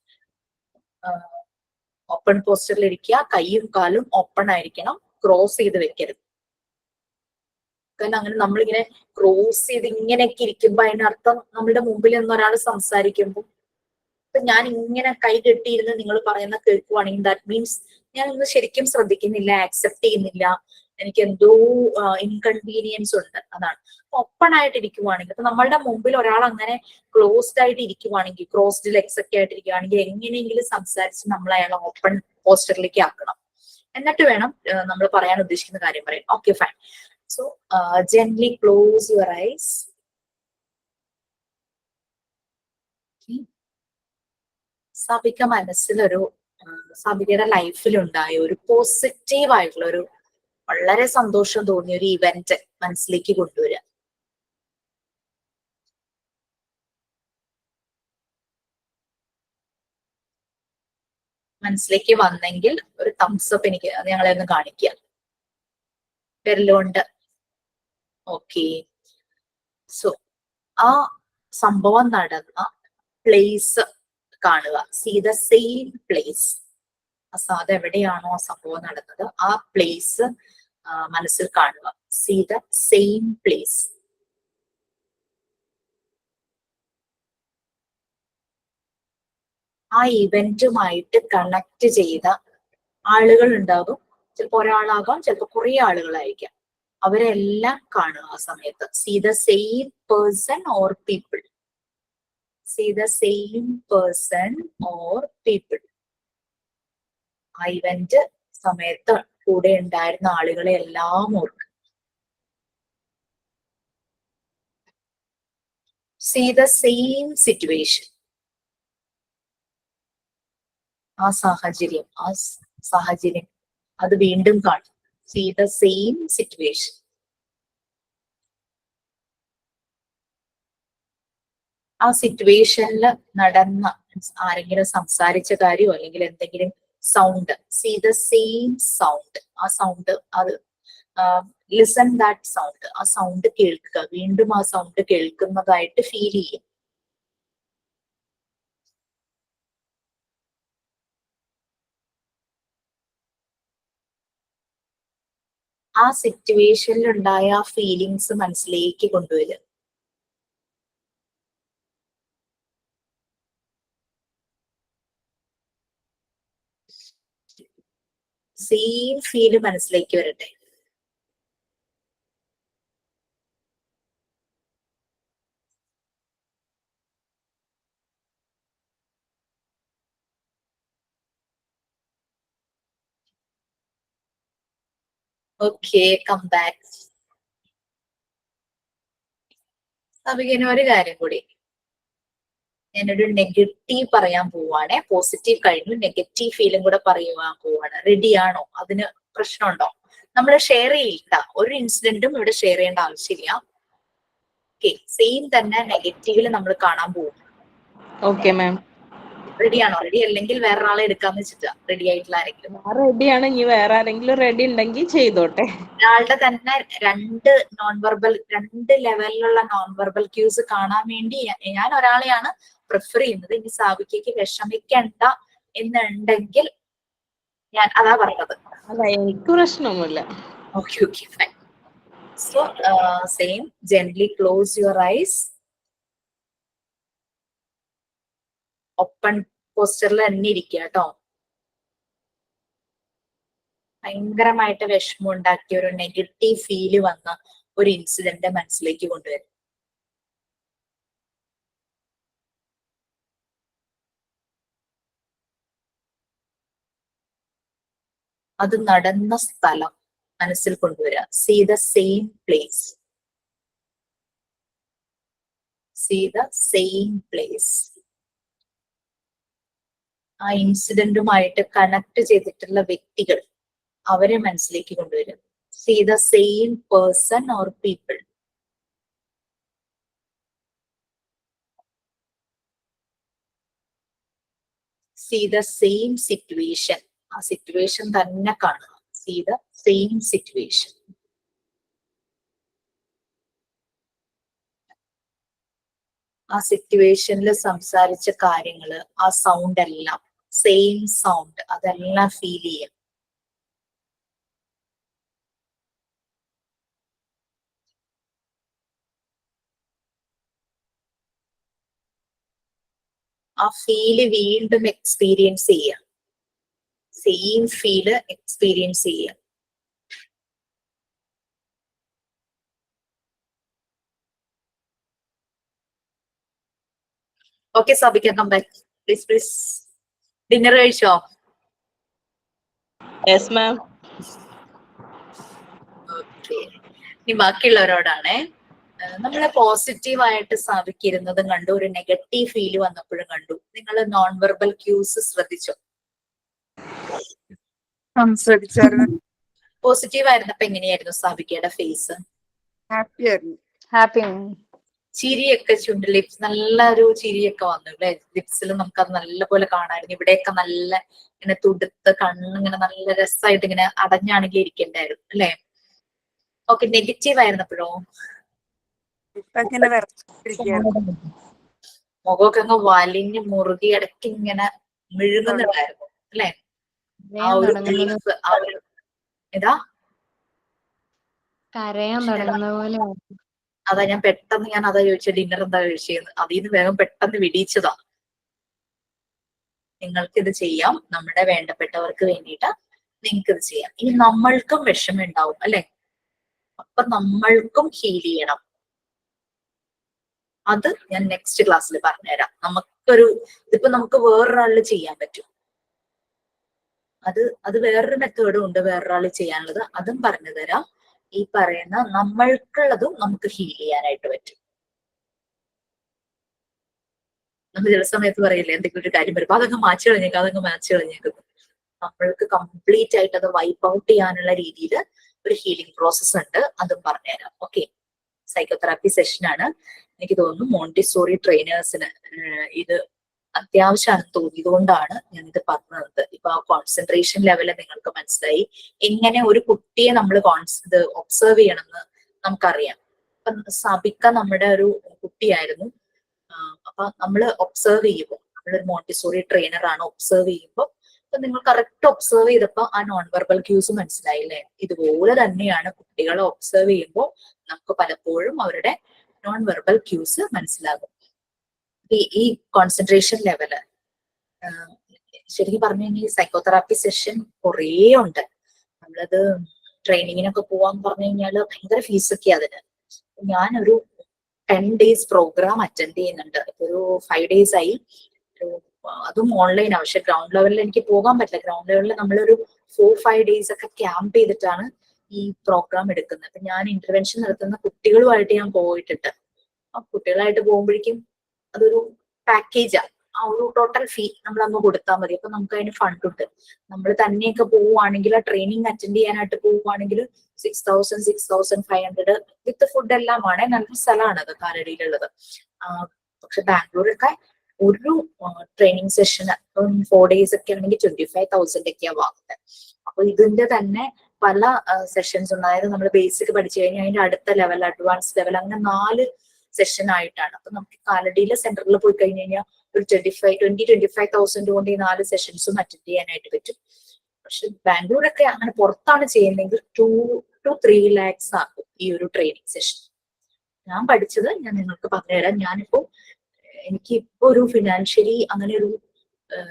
ഓപ്പൺ പോസ്റ്ററിൽ ഇരിക്കുക. കൈയും കാലും ഓപ്പൺ ആയിരിക്കണം. ക്രോസ് ചെയ്ത് വെക്കരുത്. കാരണം അങ്ങനെ നമ്മളിങ്ങനെ ക്രോസ് ചെയ്ത് ഇങ്ങനെയൊക്കെ ഇരിക്കുമ്പോ അതിനർത്ഥം നമ്മുടെ മുമ്പിൽ നിന്ന് ഒരാൾ സംസാരിക്കുമ്പോൾ ഇപ്പൊ ഞാൻ ഇങ്ങനെ കൈ കെട്ടിയിരുന്ന് നിങ്ങൾ പറയുന്ന കേൾക്കുവാണെങ്കിൽ ദാറ്റ് മീൻസ് ഞാൻ ഇന്ന് ശരിക്കും ശ്രദ്ധിക്കുന്നില്ല, ആക്സെപ്റ്റ് ചെയ്യുന്നില്ല, എനിക്ക് എന്തോ ഇൻകൺവീനിയൻസ് ഉണ്ട്. അതാണ്. ഓപ്പൺ ആയിട്ട് ഇരിക്കുവാണെങ്കിൽ, ഇപ്പൊ നമ്മളുടെ മുമ്പിൽ ഒരാൾ അങ്ങനെ ക്ലോസ്ഡ് ആയിട്ട് ഇരിക്കുവാണെങ്കിൽ, ക്രോസ്ഡ് ലെഗ്സ് ഒക്കെ ആയിട്ട് ഇരിക്കുവാണെങ്കിൽ എങ്ങനെയെങ്കിലും സംസാരിച്ച് നമ്മൾ അയാളെ ഓപ്പൺ പോസ്റ്ററിലേക്ക് ആക്കണം. എന്നിട്ട് വേണം നമ്മൾ പറയാൻ ഉദ്ദേശിക്കുന്ന കാര്യം പറയാം. Okay fine. So gently close your eyes. Sabika മനസ്സിലൊരു സാബികയുടെ ലൈഫിലുണ്ടായ ഒരു പോസിറ്റീവ് ആയിട്ടുള്ള ഒരു വളരെ സന്തോഷം തോന്നിയ ഒരു ഇവന്റ് മനസ്സിലേക്ക് കൊണ്ടുവരിക. മനസ്സിലേക്ക് വന്നെങ്കിൽ ഒരു തംസ് അപ്പ് എനിക്ക് ഞങ്ങളെ ഒന്ന് കാണിക്കുക വിരലുകൊണ്ട്. ഓക്കെ, സോ ആ സംഭവം നടന്ന പ്ലേസ് കാണുക. See the same place. അത് എവിടെയാണോ ആ സംഭവം നടന്നത് ആ പ്ലേസ് മനസ്സിൽ കാണുക. See the same place. ആ ഇവന്റുമായിട്ട് കണക്ട് ചെയ്ത ആളുകൾ ഉണ്ടാകും. ചിലപ്പോൾ ഒരാളാകാം, ചിലപ്പോൾ കുറെ ആളുകളായിരിക്കാം. അവരെല്ലാം കാണുക ആ സമയത്ത്. See the same person or people. See the same person or people. ആ ഇവന്റ് സമയത്ത് കൂടെ ഉണ്ടായിരുന്ന ആളുകളെ എല്ലാം ഓർക്കുക. See the same situation. ആ സാഹചര്യം അത് വീണ്ടും കാണും. See the same situation. ആ സിറ്റുവേഷനിൽ നടന്ന ആരെങ്കിലും സംസാരിച്ച കാര്യമോ അല്ലെങ്കിൽ എന്തെങ്കിലും sound. See the same sound. ആ സൗണ്ട്, അത് ലിസൺ ദാറ്റ് സൗണ്ട്. ആ സൗണ്ട് കേൾക്കുക. വീണ്ടും ആ സൗണ്ട് കേൾക്കുന്നതായിട്ട് ഫീൽ ചെയ്യും. ആ സിറ്റുവേഷനിൽ ഉണ്ടായ ആ ഫീലിങ്സ് മനസ്സിലേക്ക് കൊണ്ടുവരിക. സെയിം ഫീല് മനസ്സിലേക്ക് വരട്ടെ. Okay, come back. ഇനി ഒരു കാര്യം കൂടി, ഞാനൊരു നെഗറ്റീവ് പറയാൻ പോവാണ്. പോസിറ്റീവ് കഴിഞ്ഞു, നെഗറ്റീവ് ഫീലും കൂടെ പറയുവാൻ പോവാണ്. റെഡി ആണോ? അതിന് പ്രശ്നമുണ്ടോ? നമ്മൾ ഷെയർ ചെയ്യില്ല, ഒരു ഇൻസിഡന്റും ഇവിടെ ഷെയർ ചെയ്യേണ്ട ആവശ്യമില്ല. ഓക്കെ, സെയിം തന്നെ നെഗറ്റീവില് നമ്മൾ കാണാൻ പോകും.
Okay ma'am.
റെഡി ആണോ? റെഡി അല്ലെങ്കിൽ വേറൊരാളെ എടുക്കാന്ന് വെച്ചിട്ടാ. റെഡി ആയിട്ടുള്ള ആരെങ്കിലും?
ഞാൻ റെഡിയാണ്. ഇനി വേറെ ആരെങ്കിലും റെഡി ഉണ്ടെങ്കിൽ ചെയ്തോട്ടെ.
ഒരാളുടെ തന്നെ രണ്ട് ലെവലിലുള്ള നോൺ വെർബൽ ക്യൂസ് കാണാൻ വേണ്ടി ഞാൻ ഒരാളെയാണ് പ്രിഫർ ചെയ്യുന്നത്. ഇനി സാവിക്കയ്ക്ക് വിഷമിക്കണ്ട എന്നുണ്ടെങ്കിൽ ഞാൻ അതാ പറഞ്ഞത്.
അല്ല, എനിക്ക് പ്രശ്നമൊന്നുമില്ല.
Okay okay fine. So same, gently close your eyes. Open പോസ്റ്ററിൽ തന്നെ ഇരിക്കുക കേട്ടോ. ഭയങ്കരമായിട്ട് വിഷമം ഉണ്ടാക്കിയ ഒരു നെഗറ്റീവ് ഫീല് വന്ന ഒരു ഇൻസിഡന്റ് മനസ്സിലേക്ക് കൊണ്ടുവരും. അത് നടന്ന സ്ഥലം മനസ്സിൽ കൊണ്ടുവരിക. See the same place. See the same place. ആ ഇൻസിഡന്റുമായിട്ട് കണക്ട് ചെയ്തിട്ടുള്ള വ്യക്തികൾ, അവരെ മനസ്സിലേക്ക് കൊണ്ടുവരും. See the same person or people. See the same situation. ആ സിറ്റുവേഷൻ തന്നെ കാണുക. See the same situation. ആ സിറ്റുവേഷനിൽ സംസാരിച്ച കാര്യങ്ങള്, ആ സൗണ്ട് എല്ലാം സെയിം സൗണ്ട്, അതെല്ലാം ഫീൽ ചെയ്യാം. ആ ഫീല് വീണ്ടും എക്സ്പീരിയൻസ് ചെയ്യാം. സെയിം ഫീല് എക്സ്പീരിയൻസ് ചെയ്യാം. Okay Sabika, come back please please. Dinner കഴിച്ചോ?
Yes ma'am.
ഓക്കെ, ഇനി ബാക്കിയുള്ളവരോടാണേ. നമ്മളെ പോസിറ്റീവായിട്ട് സ്ഥാപിക്കിരുന്നതും കണ്ടു, ഒരു നെഗറ്റീവ് ഫീല് വന്നപ്പോഴും കണ്ടു. നിങ്ങൾ നോൺ വെർബൽ ക്യൂസ് ശ്രദ്ധിച്ചോ?
ശ്രദ്ധിച്ചായിരുന്നു.
പോസിറ്റീവ് ആയിരുന്നപ്പോ എങ്ങനെയായിരുന്നു സ്ഥാപിക്കയുടെ ഫേസ്?
ഹാപ്പി ആയിരുന്നു.
ഹാപ്പി.
ചിരിയൊക്കെ, ചുണ്ട് ലിപ്സ്, നല്ലൊരു ചിരിയൊക്കെ വന്നു അല്ലെ? ലിപ്സിൽ നമുക്കത് നല്ല പോലെ കാണാമായിരുന്നു. ഇവിടെയൊക്കെ നല്ല ഇങ്ങനെ തുടുത്ത് കണ്ണിങ്ങനെ നല്ല രസമായിട്ട് ഇങ്ങനെ അടഞ്ഞാണെങ്കിൽ ഇരിക്കണ്ടായിരുന്നു അല്ലെ? ഓക്കെ, നെഗറ്റീവ് ആയിരുന്നപ്പോഴോ?
ഇപ്പൊ ഇങ്ങനെ വിറച്ചിരിക്കുകയായിരുന്നു.
മുഖമൊക്കെ അങ്ങ് വലിഞ്ഞ് മുറുകി ഇടയ്ക്ക് ഇങ്ങനെ മിഴുങ്ങുന്നുണ്ടായിരുന്നു അല്ലെ? ആ ഒരു ഗ്രീഫ്, ആ ഒരു ഏതാ
കരയാൻ തുടങ്ങുന്ന പോലെ.
അതാ ഞാൻ പെട്ടെന്ന് അതാ ചോദിച്ചത്, ഡിന്നർ എന്താ കഴിച്ചതെന്ന്. അതിന്ന് വേഗം പെട്ടെന്ന് വിടിയിച്ചതാ. നിങ്ങൾക്ക് ഇത് ചെയ്യാം, നമ്മുടെ വേണ്ടപ്പെട്ടവർക്ക് വേണ്ടിയിട്ട് നിങ്ങൾക്ക് ഇത് ചെയ്യാം. ഇനി നമ്മൾക്കും വിഷമം ഉണ്ടാവും അല്ലെ? അപ്പൊ നമ്മൾക്കും ഹീൽ ചെയ്യണം. അത് ഞാൻ നെക്സ്റ്റ് ക്ലാസ്സിൽ പറഞ്ഞുതരാം. ഇതിപ്പോ നമുക്ക് വേറൊരാളിൽ ചെയ്യാൻ പറ്റും. അത് വേറൊരു മെത്തേഡും ഉണ്ട് വേറൊരാള് ചെയ്യാനുള്ളത്, അതും പറഞ്ഞു തരാം. ഈ പറയുന്ന നമ്മൾക്കുള്ളതും നമുക്ക് ഹീൽ ചെയ്യാനായിട്ട് പറ്റും. നമ്മൾ ചില സമയത്ത് പറയില്ലേ, എന്തെങ്കിലും ഒരു കാര്യം വരുമ്പോ അതങ്ങ് മാച്ച് കളഞ്ഞേക്കുന്നു. നമ്മൾക്ക് കംപ്ലീറ്റ് ആയിട്ട് അത് വൈപ്പ് ഔട്ട് ചെയ്യാനുള്ള രീതിയിൽ ഒരു ഹീലിംഗ് പ്രോസസ് ഉണ്ട്, അതും പറഞ്ഞുതരാം. ഓക്കെ, സൈക്കോതെറാപ്പി സെഷനാണ്. എനിക്ക് തോന്നുന്നു മോണ്ടിസോറി ട്രെയിനേഴ്സിന് ഇത് അത്യാവശ്യമാണെന്ന് തോന്നിയതുകൊണ്ടാണ് ഞാൻ ഇത് പറഞ്ഞത്. ഇപ്പൊ ആ കോൺസെൻട്രേഷൻ ലെവല് നിങ്ങൾക്ക് മനസ്സിലായി. എങ്ങനെ ഒരു കുട്ടിയെ നമ്മൾ ഇത് ഒബ്സർവ് ചെയ്യണമെന്ന് നമുക്കറിയാം. ഇപ്പൊ സബിക്ക നമ്മുടെ ഒരു കുട്ടിയായിരുന്നു. അപ്പൊ നമ്മൾ ഒബ്സർവ് ചെയ്യുമ്പോൾ, നമ്മളൊരു മോണ്ടിസോറി ട്രെയിനർ ആണ്, ഒബ്സർവ് ചെയ്യുമ്പോൾ അപ്പൊ നിങ്ങൾ കറക്റ്റ് ഒബ്സർവ് ചെയ്തപ്പോ ആ നോൺ വെർബൽ ക്യൂസ് മനസ്സിലായില്ലേ? ഇതുപോലെ തന്നെയാണ് കുട്ടികളെ ഒബ്സർവ് ചെയ്യുമ്പോൾ നമുക്ക് പലപ്പോഴും അവരുടെ നോൺ വെർബൽ ക്യൂസ് മനസ്സിലാകും. ഈ കോൺസെൻട്രേഷൻ ലെവല് ശരിക്കും പറഞ്ഞു കഴിഞ്ഞാൽ ഈ സൈക്കോതെറാപ്പി സെഷൻ കുറേ ഉണ്ട്. നമ്മളത് ട്രെയിനിങ്ങിനൊക്കെ പോവാൻ പറഞ്ഞു കഴിഞ്ഞാൽ ഭയങ്കര ഫീസൊക്കെ അതിന്. ഞാനൊരു 10 days പ്രോഗ്രാം അറ്റൻഡ് ചെയ്യുന്നുണ്ട്. ഇപ്പൊ ഒരു 5 days ആയി. അതും ഓൺലൈനാണ്. പക്ഷെ ഗ്രൗണ്ട് ലെവലിൽ എനിക്ക് പോകാൻ പറ്റില്ല. ഗ്രൗണ്ട് ലെവലിൽ നമ്മളൊരു 4-5 days ഒക്കെ ക്യാമ്പ് ചെയ്തിട്ടാണ് ഈ പ്രോഗ്രാം എടുക്കുന്നത്. അപ്പൊ ഞാൻ ഇന്റർവെൻഷൻ നടത്തുന്ന കുട്ടികളുമായിട്ട് ഞാൻ പോയിട്ടുണ്ട്. ആ കുട്ടികളായിട്ട് പോകുമ്പോഴേക്കും അതൊരു പാക്കേജാണ്. ആ ഒരു ടോട്ടൽ ഫീ നമ്മൾ അങ്ങ് കൊടുത്താൽ മതി. അപ്പൊ നമുക്ക് അതിന് ഫണ്ടുണ്ട്. നമ്മൾ തന്നെയൊക്കെ പോവുകയാണെങ്കിൽ ആ ട്രെയിനിങ് അറ്റൻഡ് ചെയ്യാനായിട്ട് പോവുകയാണെങ്കിൽ 6,000 6,500 വിത്ത് ഫുഡ് എല്ലാമാണ്. നല്ല സ്ഥലമാണ് അത് കാലടിയിലുള്ളത്. പക്ഷെ ബാംഗ്ലൂരൊക്കെ ഒരു ട്രെയിനിങ് സെഷന് 4 days ഒക്കെ ആണെങ്കിൽ 25,000 ഒക്കെയാ വാങ്ങുന്നത്. അപ്പൊ ഇതിന്റെ തന്നെ പല സെഷൻസ് ഉണ്ട്. അതായത് നമ്മൾ ബേസിക് പഠിച്ചു കഴിഞ്ഞാൽ അതിന്റെ അടുത്ത ലെവൽ, അഡ്വാൻസ് ലെവൽ, അങ്ങനെ 4 സെഷൻ ആയിട്ടാണ്. അപ്പൊ നമുക്ക് കാലടിയിലെ സെന്ററിൽ പോയി കഴിഞ്ഞ് കഴിഞ്ഞാൽ ഒരു 25,000 കൊണ്ട് ഈ 4 സെഷൻസും അറ്റൻഡ് ചെയ്യാനായിട്ട് പറ്റും. പക്ഷെ ബാംഗ്ലൂരൊക്കെ അങ്ങനെ പുറത്താണ് ചെയ്യുന്നതെങ്കിൽ 2 to 3 lakhs ആകും ഈ ഒരു ട്രെയിനിങ് സെഷൻ. ഞാൻ പഠിച്ചത് ഞാൻ നിങ്ങൾക്ക് പറഞ്ഞുതരാം. ഞാനിപ്പോ എനിക്ക് ഇപ്പൊ ഒരു ഫിനാൻഷ്യലി അങ്ങനെ ഒരു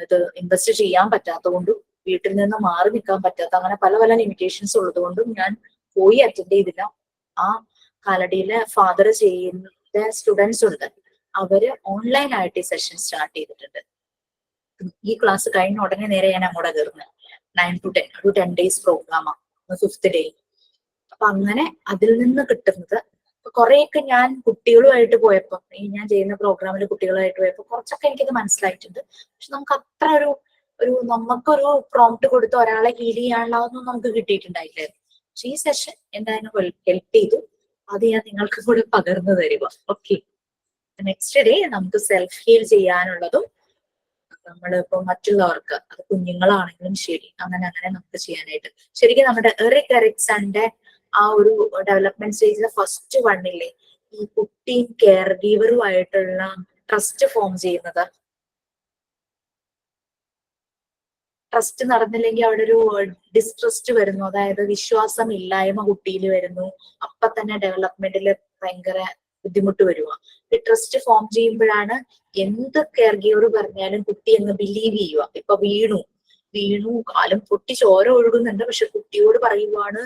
ഇത് ഇൻവെസ്റ്റ് ചെയ്യാൻ പറ്റാത്തതുകൊണ്ടും വീട്ടിൽ നിന്ന് മാറി നിൽക്കാൻ പറ്റാത്ത അങ്ങനെ പല പല ലിമിറ്റേഷൻസ് ഉള്ളതുകൊണ്ടും ഞാൻ പോയി അറ്റൻഡ് ചെയ്തില്ല. ആ കാലടിയിലെ ഫാദർ ചെയ്യുന്ന സ്റ്റുഡൻസ് ഉണ്ട്. അവര് ഓൺലൈൻ ആയിട്ട് ഈ സെഷൻ സ്റ്റാർട്ട് ചെയ്തിട്ടുണ്ട്. ഈ ക്ലാസ് കഴിഞ്ഞ ഉടനെ നേരെ ഞാൻ അങ്ങോട്ട് കയറുന്നത് 9 to 10 ഒരു 10 days പ്രോഗ്രാമാണ്. 5th day. അപ്പൊ അങ്ങനെ അതിൽ നിന്ന് കിട്ടുന്നത് കുറെയൊക്കെ ഞാൻ കുട്ടികളുമായിട്ട് പോയപ്പോ, ഈ ഞാൻ ചെയ്യുന്ന പ്രോഗ്രാമിൽ കുട്ടികളായിട്ട് പോയപ്പോ കുറച്ചൊക്കെ എനിക്കത് മനസ്സിലായിട്ടുണ്ട്. പക്ഷെ നമുക്ക് അത്ര ഒരു നമുക്കൊരു പ്രോംപ്റ്റ് കൊടുത്ത് ഒരാളെ ഹീൽ ചെയ്യാനുള്ള അതൊന്നും നമുക്ക് കിട്ടിയിട്ടുണ്ടായില്ലായിരുന്നു. പക്ഷെ ഈ സെഷൻ എന്തായാലും ഹെൽപ്പ് ചെയ്തു. അത് ഞാൻ നിങ്ങൾക്ക് കൂടെ പകർന്നു തരുക. ഓക്കെ, നെക്സ്റ്റ് ഡേ നമുക്ക് സെൽഫ് ഹീൽ ചെയ്യാനുള്ളതും നമ്മളിപ്പോ മറ്റുള്ളവർക്ക്, അത് കുഞ്ഞുങ്ങളാണെങ്കിലും ശരി, അങ്ങനെ നമുക്ക് ചെയ്യാനായിട്ട് ശരിക്കും നമ്മുടെ എറിക് എറിക്സന്റെ ആ ഒരു ഡെവലപ്മെന്റ് സ്റ്റേജിലെ ഫസ്റ്റ് വണ്ണില്ലേ, ഈ കുട്ടിയും കെയർ ഗീവറുമായിട്ടുള്ള ട്രസ്റ്റ് ഫോം ചെയ്യുന്നത്. ട്രസ്റ്റ് നടന്നില്ലെങ്കിൽ അവിടെ ഒരു ഡിസ്ട്രസ്റ്റ് വരുന്നു. അതായത് വിശ്വാസം ഇല്ലായ്മ കുട്ടിയിൽ വരുന്നു. അപ്പൊ തന്നെ ഡെവലപ്മെന്റിൽ ഭയങ്കര ബുദ്ധിമുട്ട് വരുക. ഈ ട്രസ്റ്റ് ഫോം ചെയ്യുമ്പോഴാണ് എന്ത് കെയർ ഗീവർ പറഞ്ഞാലും കുട്ടി എന്ന് ബിലീവ് ചെയ്യുക. ഇപ്പൊ വീണു കാലം പൊട്ടി ചോര ഒഴുകുന്നുണ്ട്, പക്ഷെ കുട്ടിയോട് പറയുവാണ്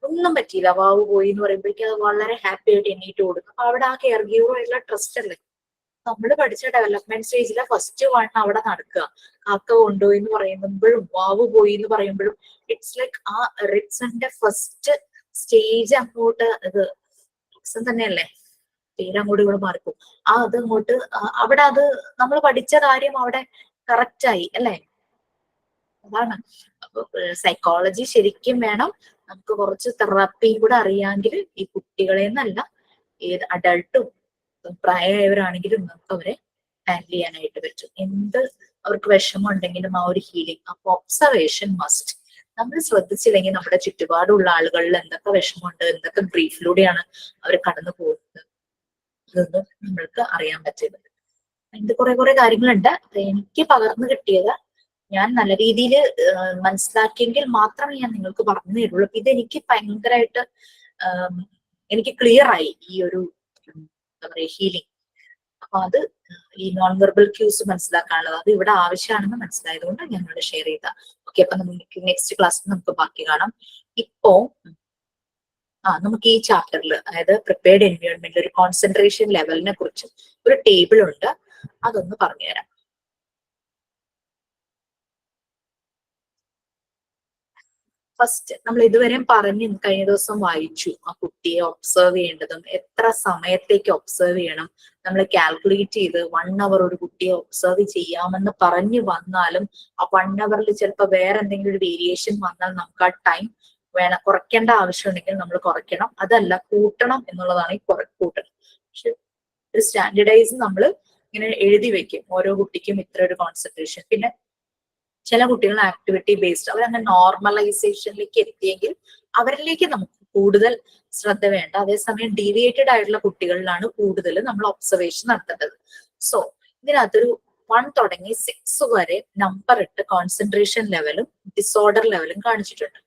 ഒന്നും പറ്റിയില്ല, വാവ് പോയി എന്ന് പറയുമ്പോഴേക്കും അത് വളരെ ഹാപ്പി ആയിട്ട് എണീറ്റ് കൊടുക്കും. അപ്പൊ അവിടെ ആ കെയർ ഗീവറുമായിട്ടുള്ള ട്രസ്റ്റ് അല്ലേ നമ്മൾ പഠിച്ച ഡെവലപ്മെന്റ് സ്റ്റേജിലെ ഫസ്റ്റ് വൺ അവിടെ നടക്കുക. കാക്ക കൊണ്ടുപോയി എന്ന് പറയുമ്പോഴും വാവ് പോയി എന്ന് പറയുമ്പോഴും ഇറ്റ്സ് ലൈക്ക് ആ റിക്സന്റെ ഫസ്റ്റ് സ്റ്റേജ് അങ്ങോട്ട്, ഇത് റിക്സൺ തന്നെയല്ലേ പേരങ്ങോട്ട് ഇവിടെ മാറിപ്പോ, അത് അങ്ങോട്ട് അവിടെ അത് നമ്മൾ പഠിച്ച കാര്യം അവിടെ കറക്റ്റ് ആയി അല്ലെ. അതാണ്. അപ്പൊ സൈക്കോളജി ശരിക്കും വേണം. നമുക്ക് കുറച്ച് തെറാപ്പിയും കൂടെ അറിയാമെങ്കിൽ ഈ കുട്ടികളെ എന്നല്ല ഏത് അഡൾട്ടും പ്രായമായവരാണെങ്കിലും നമുക്ക് അവരെ ഹാൻഡിൽ ചെയ്യാനായിട്ട് പറ്റും. എന്ത് അവർക്ക് വിഷമം ഉണ്ടെങ്കിലും ആ ഒരു ഹീലിംഗ്, അപ്പൊ ഒബ്സർവേഷൻ മസ്റ്റ്. നമ്മൾ ശ്രദ്ധിച്ചില്ലെങ്കിൽ നമ്മുടെ ചുറ്റുപാടുള്ള ആളുകളിൽ എന്തൊക്കെ വിഷമമുണ്ട്, എന്തൊക്കെ ബ്രീഫിലൂടെയാണ് അവർ കടന്നു പോകുന്നത്, ഇതൊന്നും നമ്മൾക്ക് അറിയാൻ പറ്റുന്നത്. അതിന്റെ കുറെ കാര്യങ്ങളുണ്ട്. അപ്പൊ എനിക്ക് പകർന്നു കിട്ടിയത് ഞാൻ നല്ല രീതിയിൽ മനസ്സിലാക്കിയെങ്കിൽ മാത്രമേ ഞാൻ നിങ്ങൾക്ക് പറഞ്ഞു തരുള്ളൂ. ഇതെനിക്ക് ഭയങ്കരമായിട്ട് എനിക്ക് ക്ലിയർ ആയി ഈ ഒരു എന്താ പറയുക ഹീലിംഗ്. അപ്പൊ അത് ഈ നോൺ വെർബൽ ക്യൂസ് മനസ്സിലാക്കാനുള്ളത് അത് ഇവിടെ ആവശ്യമാണെന്ന് മനസ്സിലായതുകൊണ്ട് ഞങ്ങളോട് ഷെയർ ചെയ്ത. ഓക്കെ, അപ്പൊ നമുക്ക് നെക്സ്റ്റ് ക്ലാസ്സിൽ നമുക്ക് ബാക്കി കാണാം. ഇപ്പോ നമുക്ക് ഈ ചാപ്റ്ററിൽ, അതായത് പ്രിപ്പയർഡ് എൻവയോൺമെന്റ് ഒരു കോൺസെൻട്രേഷൻ ലെവലിനെ കുറിച്ച് ഒരു ടേബിൾ ഉണ്ട്, അതൊന്ന് പറഞ്ഞുതരാം. ഫസ്റ്റ് നമ്മൾ ഇതുവരെയും കഴിഞ്ഞ ദിവസം വായിച്ചു ആ കുട്ടിയെ ഒബ്സർവ് ചെയ്യേണ്ടതും എത്ര സമയത്തേക്ക് ഒബ്സർവ് ചെയ്യണം. നമ്മൾ കാൽക്കുലേറ്റ് ചെയ്ത് 1 hour ഒരു കുട്ടിയെ ഒബ്സർവ് ചെയ്യാമെന്ന് പറഞ്ഞു വന്നാലും ആ 1 hourൽ ചിലപ്പോൾ വേറെ എന്തെങ്കിലും ഒരു വേരിയേഷൻ വന്നാൽ നമുക്ക് ആ ടൈം കുറയ്ക്കേണ്ട ആവശ്യമുണ്ടെങ്കിൽ നമ്മൾ കുറയ്ക്കണം. അതല്ല കൂട്ടണം എന്നുള്ളതാണ് ഈ കൂട്ടണം. പക്ഷെ ഒരു സ്റ്റാൻഡേർഡൈസ് നമ്മൾ ഇങ്ങനെ എഴുതി വെക്കും, ഓരോ കുട്ടിക്കും ഇത്ര ഒരു കോൺസെൻട്രേഷൻ. പിന്നെ ചില കുട്ടികൾ ആക്ടിവിറ്റി ബേസ്ഡ്, അവരങ്ങനെ നോർമലൈസേഷനിലേക്ക് എത്തിയെങ്കിൽ അവരിലേക്ക് നമുക്ക് കൂടുതൽ ശ്രദ്ധ വേണ്ട. അതേസമയം ഡീവിയേറ്റഡ് ആയിട്ടുള്ള കുട്ടികളിലാണ് കൂടുതൽ നമ്മൾ ഒബ്സർവേഷൻ നടത്തേണ്ടത്. സോ ഇതിനകത്തൊരു 1 തുടങ്ങി 6 വരെ നമ്പർ ഇട്ട് കോൺസെൻട്രേഷൻ ലെവലും ഡിസോർഡർ ലെവലും കാണിച്ചിട്ടുണ്ട്.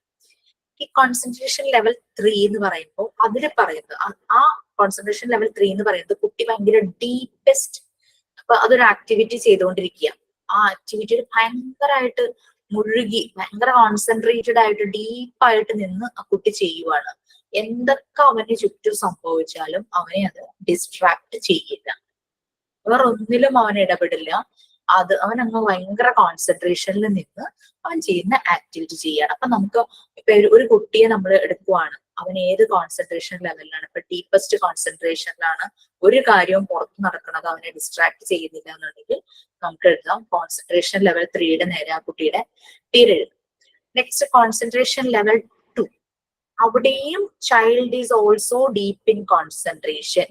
ഈ കോൺസെൻട്രേഷൻ ലെവൽ 3 എന്ന് പറയുമ്പോൾ അതിൽ പറയുന്നത്, ആ കോൺസെൻട്രേഷൻ ലെവൽ 3 എന്ന് പറയുന്നത് കുട്ടി ഭയങ്കര ഡീപ്പസ്റ്റ്, അപ്പൊ അതൊരു ആക്ടിവിറ്റി ചെയ്തുകൊണ്ടിരിക്കുക. ആ ആക്ടിവിറ്റിയിൽ ഭയങ്കരമായിട്ട് മുഴുകി ഭയങ്കര കോൺസെൻട്രേറ്റഡ് ആയിട്ട് ഡീപ്പായിട്ട് നിന്ന് ആ കുട്ടി ചെയ്യുവാണ്. എന്തൊക്കെ അവന് ചുറ്റും സംഭവിച്ചാലും അവനെ അത് ഡിസ്ട്രാക്ട് ചെയ്യില്ല, വേറെ ഒന്നിലും അവൻ ഇടപെടില്ല. അവൻ അങ്ങ് ഭയങ്കര കോൺസെൻട്രേഷനിൽ നിന്ന് അവൻ ചെയ്യുന്ന ആക്ടിവിറ്റി ചെയ്യാണ്. അപ്പൊ നമുക്ക് ഇപ്പൊ ഒരു കുട്ടിയെ നമ്മൾ എടുക്കുവാണ്, അവൻ ഏത് കോൺസെൻട്രേഷൻ ലെവലിലാണ്, ഇപ്പൊ ഡീപ്പസ്റ്റ് കോൺസെൻട്രേഷനിലാണ്, ഒരു കാര്യവും പുറത്ത് നടക്കുന്നത് അവനെ ഡിസ്ട്രാക്ട് ചെയ്യുന്നില്ല എന്നുണ്ടെങ്കിൽ നമുക്ക് എഴുതാം കോൺസെൻട്രേഷൻ ലെവൽ 3യുടെ നേരെ ആ കുട്ടിയുടെ പേര് എഴുതും. നെക്സ്റ്റ് കോൺസെൻട്രേഷൻ ലെവൽ 2, അവിടെയും child is also deep in concentration,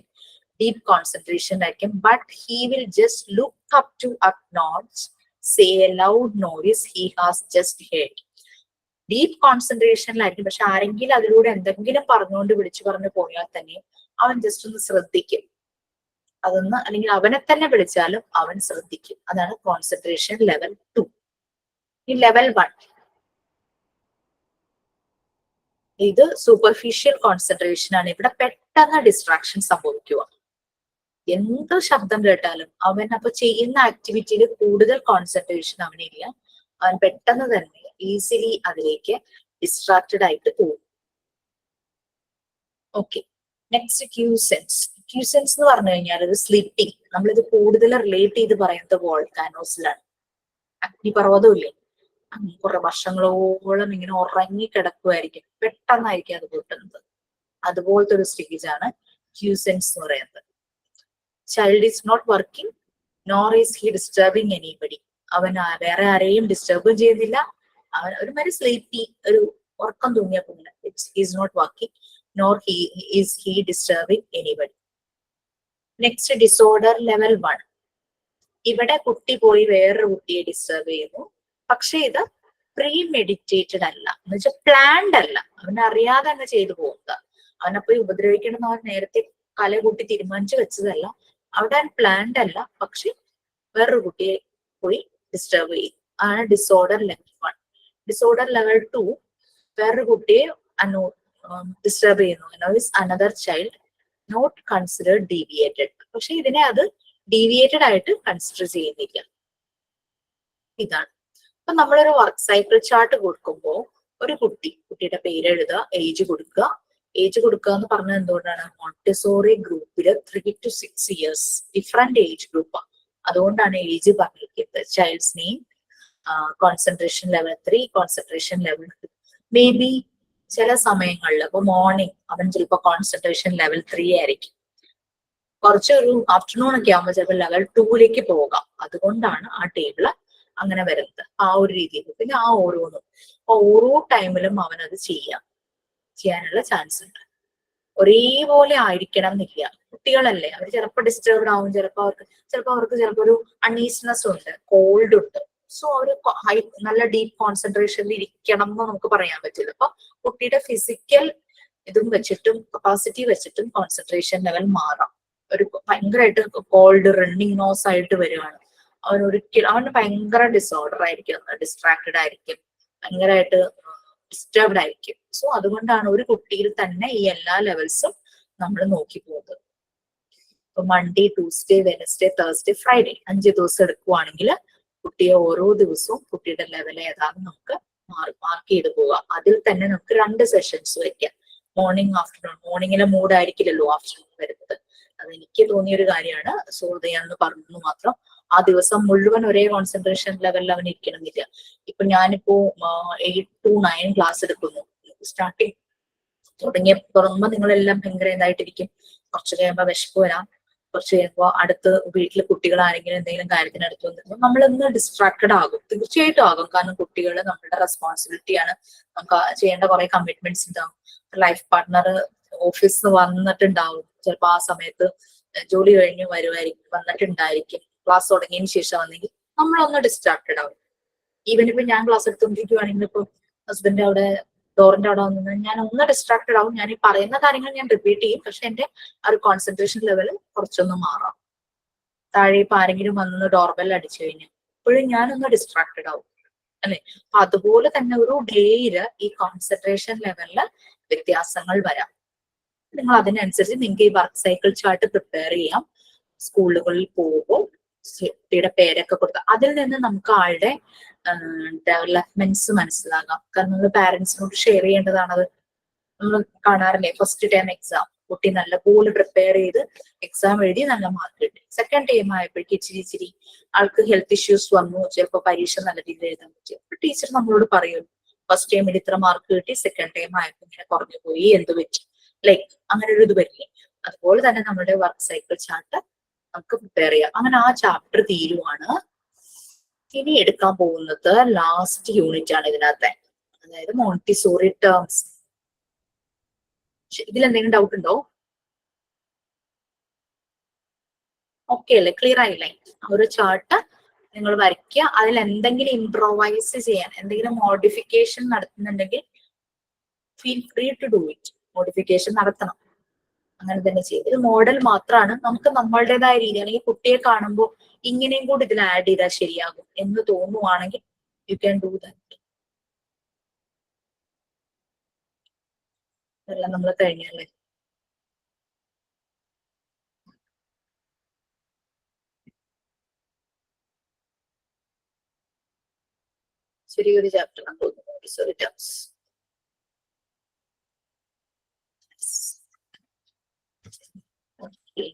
deep concentration ആയിരിക്കും. But he will just look up to acknowledge, say a loud noise he has just heard. Deep കോൺസെൻട്രേഷനിലായിരിക്കും, പക്ഷെ ആരെങ്കിലും അതിലൂടെ എന്തെങ്കിലും പറഞ്ഞുകൊണ്ട് വിളിച്ചു പറഞ്ഞു പോയാൽ തന്നെ അവൻ ജസ്റ്റ് ഒന്ന് ശ്രദ്ധിക്കും, അതൊന്ന്, അല്ലെങ്കിൽ അവനെ തന്നെ വിളിച്ചാലും അവൻ ശ്രദ്ധിക്കും. അതാണ് കോൺസെൻട്രേഷൻ ലെവൽ 2. ഈ ലെവൽ 1 ഇത് സൂപ്പർഫിഷ്യൽ കോൺസെൻട്രേഷൻ ആണ്. ഇവിടെ പെട്ടെന്ന് ഡിസ്ട്രാക്ഷൻ സംഭവിക്കുക, എന്ത് ശബ്ദം കേട്ടാലും അവൻ അപ്പൊ ചെയ്യുന്ന ആക്ടിവിറ്റിയിൽ കൂടുതൽ കോൺസെൻട്രേഷൻ അവനില്ല, അവൻ പെട്ടെന്ന് തന്നെ ഈസിലി അതിലേക്ക് ഡിസ്ട്രാക്റ്റഡ് ആയിട്ട് പോകും. Okay, next ക്യൂസെൻസ്. ക്യൂസെൻസ് എന്ന് പറഞ്ഞു കഴിഞ്ഞാൽ ഇത് സ്ലീപ്പിംഗ്. നമ്മളിത് കൂടുതൽ റിലേറ്റ് ചെയ്ത് പറയുന്നത് വോൾക്കാനോസിലാണ്. അഗ്നിപർവ്വതം ഇല്ലേ, കുറെ വർഷങ്ങളോളം ഇങ്ങനെ ഉറങ്ങി കിടക്കുമായിരിക്കും, പെട്ടെന്നായിരിക്കും അത് പൊട്ടുന്നത്. അതുപോലത്തെ ഒരു സ്റ്റേജ് ആണ് ക്യൂസെൻസ് എന്ന് പറയുന്നത്. Child is not working nor is he disturbing anybody. അവൻ വേറെ ആരെയും ഡിസ്റ്റർബും ചെയ്യുന്നില്ല, അവൻ ഒരു മാതിരി സ്ലീപ്പി, ഒരു ഉറക്കം തൂങ്ങിയ പോലെ. Is not working nor is he disturbing anybody. Next disorder level 1. ഇവിടെ കുട്ടി പോയി വേറൊരു കുട്ടിയെ ഡിസ്റ്റർബ് ചെയ്യുന്നു, പക്ഷെ ഇത് പ്രീ മെഡിറ്റേറ്റഡ് അല്ല, എന്ന് വെച്ചാൽ പ്ലാൻഡ് അല്ല, അവനറിയാതെ തന്നെ ചെയ്തു പോകുന്നത്. അവനെ പോയി ഉപദ്രവിക്കണം അവൻ നേരത്തെ കലകൂട്ടി തീരുമാനിച്ചു വെച്ചതല്ല, അവിടെ പ്ലാൻഡ് അല്ല, പക്ഷെ വേറൊരു കുട്ടിയെ പോയി ഡിസ്റ്റർബ് ചെയ്യും. ആണ് ഡിസോർഡർ ലെവൽ 1. ഡിസോർഡർ ലെവൽ 2 വേറൊരു കുട്ടിയെ ഡിസ്റ്റർബ് ചെയ്യുന്നു, another child not considered deviated. പക്ഷെ ഇതിനെ അത് ഡീവിയേറ്റഡ് ആയിട്ട് കൺസിഡർ ചെയ്യുന്നില്ല. ഇതാണ്. അപ്പൊ നമ്മളൊരു വർക്ക് സൈക്കിൾ ചാർട്ട് കൊടുക്കുമ്പോൾ ഒരു കുട്ടിയുടെ പേര് എഴുതുക, ഏജ് കൊടുക്കുക. ഏജ് കൊടുക്കുക എന്ന് പറഞ്ഞത് എന്തുകൊണ്ടാണ്? മോണ്ടിസോറി ഗ്രൂപ്പില് 3 to 6 years ഡിഫറെന്റ് ഏജ് ഗ്രൂപ്പാണ്, അതുകൊണ്ടാണ് ഏജ് പറഞ്ഞിരിക്കുന്നത്. Child's name, concentration level 3, concentration level 2. May be ചില സമയങ്ങളിൽ ഇപ്പൊ മോർണിംഗ് അവൻ ചിലപ്പോൾ കോൺസെൻട്രേഷൻ ലെവൽ 3 ആയിരിക്കും, കുറച്ചൊരു ആഫ്റ്റർനൂൺ ഒക്കെ ആകുമ്പോൾ ചിലപ്പോൾ ലെവൽ 2ലേക്ക് പോകാം. അതുകൊണ്ടാണ് ആ ടേബിള് അങ്ങനെ വരുന്നത്, ആ ഒരു രീതിയിൽ. പിന്നെ ആ ഓരോന്നും ഓരോ ടൈമിലും അവൻ അത് ചെയ്യാനുള്ള ചാൻസ് ഉണ്ട്. ഒരേപോലെ ആയിരിക്കണം എന്നില്ല. കുട്ടികളല്ലേ, അവർ ചിലപ്പോൾ ഡിസ്റ്റർബ്ഡ് ആവും, ചിലപ്പോൾ അവർക്ക് ഒരു അൺഈസിനെസ് ഉണ്ട്, കോൾഡ് ഉണ്ട്. സോ അവര് നല്ല ഡീപ്പ് കോൺസെൻട്രേഷനിൽ ഇരിക്കണം എന്ന് നമുക്ക് പറയാൻ പറ്റില്ല. അപ്പൊ കുട്ടിയുടെ ഫിസിക്കൽ ഇതും വെച്ചിട്ടും കപ്പാസിറ്റി വെച്ചിട്ടും കോൺസെൻട്രേഷൻ ലെവൽ മാറാം. ഒരു ഭയങ്കരമായിട്ട് കോൾഡ് റണ്ണിങ് നോസ് ആയിട്ട് വരുവാണ്, അവന് ഭയങ്കര ഡിസോർഡർ ആയിരിക്കും, ഡിസ്ട്രാക്റ്റഡ് ആയിരിക്കും, ഭയങ്കരമായിട്ട് ഡിസ്റ്റർബ്ഡ് ആയിരിക്കും. സോ അതുകൊണ്ടാണ് ഒരു കുട്ടിയിൽ തന്നെ ഈ എല്ലാ ലെവൽസും നമ്മൾ നോക്കി പോകുന്നത്. ഇപ്പൊ Monday, Tuesday, Wednesday, Thursday, Friday 5 ദിവസം എടുക്കുവാണെങ്കിൽ കുട്ടിയെ ഓരോ ദിവസവും കുട്ടിയുടെ ലെവൽ ഏതാണെന്ന് നമുക്ക് മാർക്ക് ചെയ്ത് പോകാം. അതിൽ തന്നെ നമുക്ക് 2 സെഷൻസ് വെക്കാം, മോർണിംഗ്, ആഫ്റ്റർനൂൺ. മോർണിംഗിലെ മൂഡ് ആയിരിക്കില്ലല്ലോ ആഫ്റ്റർനൂൺ വരുന്നത്. അത് എനിക്ക് തോന്നിയൊരു കാര്യമാണ്, സോൾവ് ചെയ്യാമെന്ന് പറഞ്ഞു മാത്രം. ആ ദിവസം മുഴുവൻ ഒരേ കോൺസെൻട്രേഷൻ ലെവലിൽ അവൻ ഇരിക്കണമെന്നില്ല. ഇപ്പൊ ഞാനിപ്പോ 8 to 9 ക്ലാസ് എടുക്കുന്നു. സ്റ്റാർട്ടിങ് തുടങ്ങുമ്പോ നിങ്ങളെല്ലാം ഭയങ്കര ഇതായിട്ടിരിക്കും, കുറച്ച് കഴിയുമ്പോ വിശപ്പ് വരാം, കുറച്ച് കഴിയുമ്പോ അടുത്ത് വീട്ടിൽ കുട്ടികൾ ആരെങ്കിലും എന്തെങ്കിലും കാര്യത്തിന് അടുത്ത് വന്നിരുന്നു നമ്മളൊന്ന് ഡിസ്ട്രാക്റ്റഡ് ആകും, തീർച്ചയായിട്ടും ആകും. കാരണം കുട്ടികൾ നമ്മുടെ റെസ്പോൺസിബിലിറ്റിയാണ്, നമുക്ക് ചെയ്യേണ്ട കുറെ കമ്മിറ്റ്മെന്റ്സ് ഉണ്ടാവും. ലൈഫ് പാർട്ട്ണർ ഓഫീസിൽ വന്നിട്ടുണ്ടാവും, ചിലപ്പോ ആ സമയത്ത് ജോലി കഴിഞ്ഞ് വന്നിട്ടുണ്ടായിരിക്കും, ക്ലാസ് തുടങ്ങിയതിന് ശേഷം വന്നെങ്കിൽ നമ്മളൊന്ന് ഡിസ്ട്രാക്റ്റഡ് ആവും. ഈവൻ ഇപ്പൊ ഞാൻ ക്ലാസ് എടുത്തുകൊണ്ടിരിക്കുവാണെങ്കിൽ ഇപ്പൊ ഹസ്ബൻഡ് അവിടെ ഡോറിന്റെ അവിടെ വന്നത് ഞാൻ ഒന്ന് ഡിസ്ട്രാക്റ്റഡ് ആവും. ഞാൻ ഈ പറയുന്ന കാര്യങ്ങൾ ഞാൻ റിപ്പീറ്റ് ചെയ്യും, പക്ഷെ എന്റെ ആ ഒരു കോൺസെൻട്രേഷൻ ലെവൽ കുറച്ചൊന്ന് മാറാം. താഴെ ഇപ്പൊ ആരെങ്കിലും വന്ന് ഡോർബെൽ അടിച്ചു കഴിഞ്ഞാൽ ഇപ്പോഴും ഞാനൊന്ന് ഡിസ്ട്രാക്റ്റഡ് ആവും, അല്ലെ? അപ്പൊ അതുപോലെ തന്നെ ഒരു ഡേയില് ഈ കോൺസെൻട്രേഷൻ ലെവലില് വ്യത്യാസങ്ങൾ വരാം. നിങ്ങൾ അതിനനുസരിച്ച് നിങ്ങൾക്ക് ഈ വർക്ക് സൈക്കിൾ ചാർട്ട് പ്രിപ്പയർ ചെയ്യാം. സ്കൂളുകളിൽ പോകുമ്പോൾ കുട്ടിയുടെ പേരൊക്കെ കൊടുത്ത് അതിൽ നിന്ന് നമുക്ക് ആളുടെ ഡെവലപ്മെന്റ്സ് മനസ്സിലാകാം. കാരണം നമ്മൾ പാരന്റ്സിനോട് ഷെയർ ചെയ്യേണ്ടതാണ്. അത് നമ്മൾ കാണാറില്ലേ, ഫസ്റ്റ് ടൈം എക്സാം കുട്ടി നല്ലപോലെ പ്രിപ്പയർ ചെയ്ത് എക്സാം എഴുതി നല്ല മാർക്ക് കിട്ടി. സെക്കൻഡ് ടൈം ആയപ്പോഴേക്ക് ഇച്ചിരി ആൾക്ക് ഹെൽത്ത് ഇഷ്യൂസ് വന്നു, ചിലപ്പോൾ പരീക്ഷ നല്ല രീതിയിൽ എഴുതാൻ പറ്റി. അപ്പൊ ടീച്ചർ നമ്മളോട് പറയും ഫസ്റ്റ് ടൈമിൽ ഇത്ര മാർക്ക് കിട്ടി, സെക്കൻഡ് ടൈം ആയപ്പോൾ ഇങ്ങനെ കുറഞ്ഞു പോയി, എന്ത് പറ്റി, ലൈക്ക് അങ്ങനെ ഒരു ഇത് വരില്ലേ. അതുപോലെ തന്നെ നമ്മുടെ വർക്ക് സൈക്കിൾ ചാർട്ട് നമുക്ക് പ്രിപ്പയർ ചെയ്യാം. അങ്ങനെ ആ ചാപ്റ്റർ തീരുവാണ്. ഇനി എടുക്കാൻ പോകുന്നത് ലാസ്റ്റ് യൂണിറ്റ് ആണ് ഇതിനകത്തെ, അതായത് മോണ്ടിസോറി ടേംസ്. ഇതിൽ എന്തെങ്കിലും ഡൗട്ട് ഉണ്ടോ? ഓക്കെ അല്ലേ, ക്ലിയർ ആയില്ലേ? ഒരു ചാർട്ട് നിങ്ങൾ വരയ്ക്കുക, അതിൽ എന്തെങ്കിലും ഇംപ്രൊവൈസ് ചെയ്യാൻ, എന്തെങ്കിലും മോഡിഫിക്കേഷൻ നടത്തുന്നുണ്ടെങ്കിൽ feel free to do it. Modification നടത്തണം, അങ്ങനെ തന്നെ ചെയ്യും. ഇത് മോഡൽ മാത്രമാണ്. നമുക്ക് നമ്മളുടേതായ രീതി, അല്ലെങ്കിൽ കുട്ടിയെ കാണുമ്പോൾ ഇങ്ങനെയും കൂടി ഇതിൽ ആഡ് ചെയ്താൽ ശരിയാകും എന്ന് തോന്നുവാണെങ്കിൽ യു ക്യാൻ ഡു ദാറ്റ്. എല്ലാം നമ്മൾ കഴിഞ്ഞല്ലേ. ചെറിയൊരു ചാപ്റ്റർ ആണ് തോന്നുന്നു, sorry terms. Okay.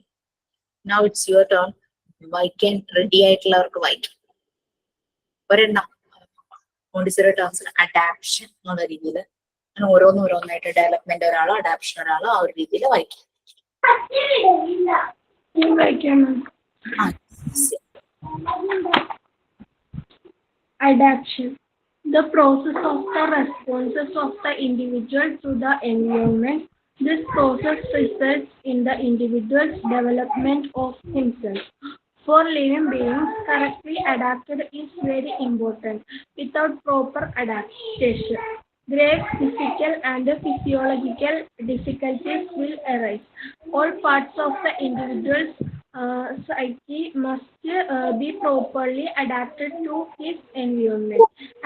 Now it's your turn. വായിക്കാൻ റെഡി ആയിട്ടുള്ളവർക്ക് വായിക്കാം. ഒരെണ്ണം മോണ്ടിസോറി ടേംസിന് അഡാപ്ഷൻ എന്നുള്ള രീതിയിൽ അങ്ങനെ ഓരോന്നോരോന്നായിട്ട് ഡെവലപ്മെന്റ് ഒരാളോ അഡാപ്ഷൻ ഒരാളോ ആ ഒരു രീതിയിൽ വായിക്കാം.
Adaptation. The process of the responses of the individual to the environment. This process results in the individual's development of himself. For living beings, correctly adapted is very important. Without proper adaptation, great physical and physiological difficulties will arise. All parts of the individual's psyche must be properly adapted to his environment.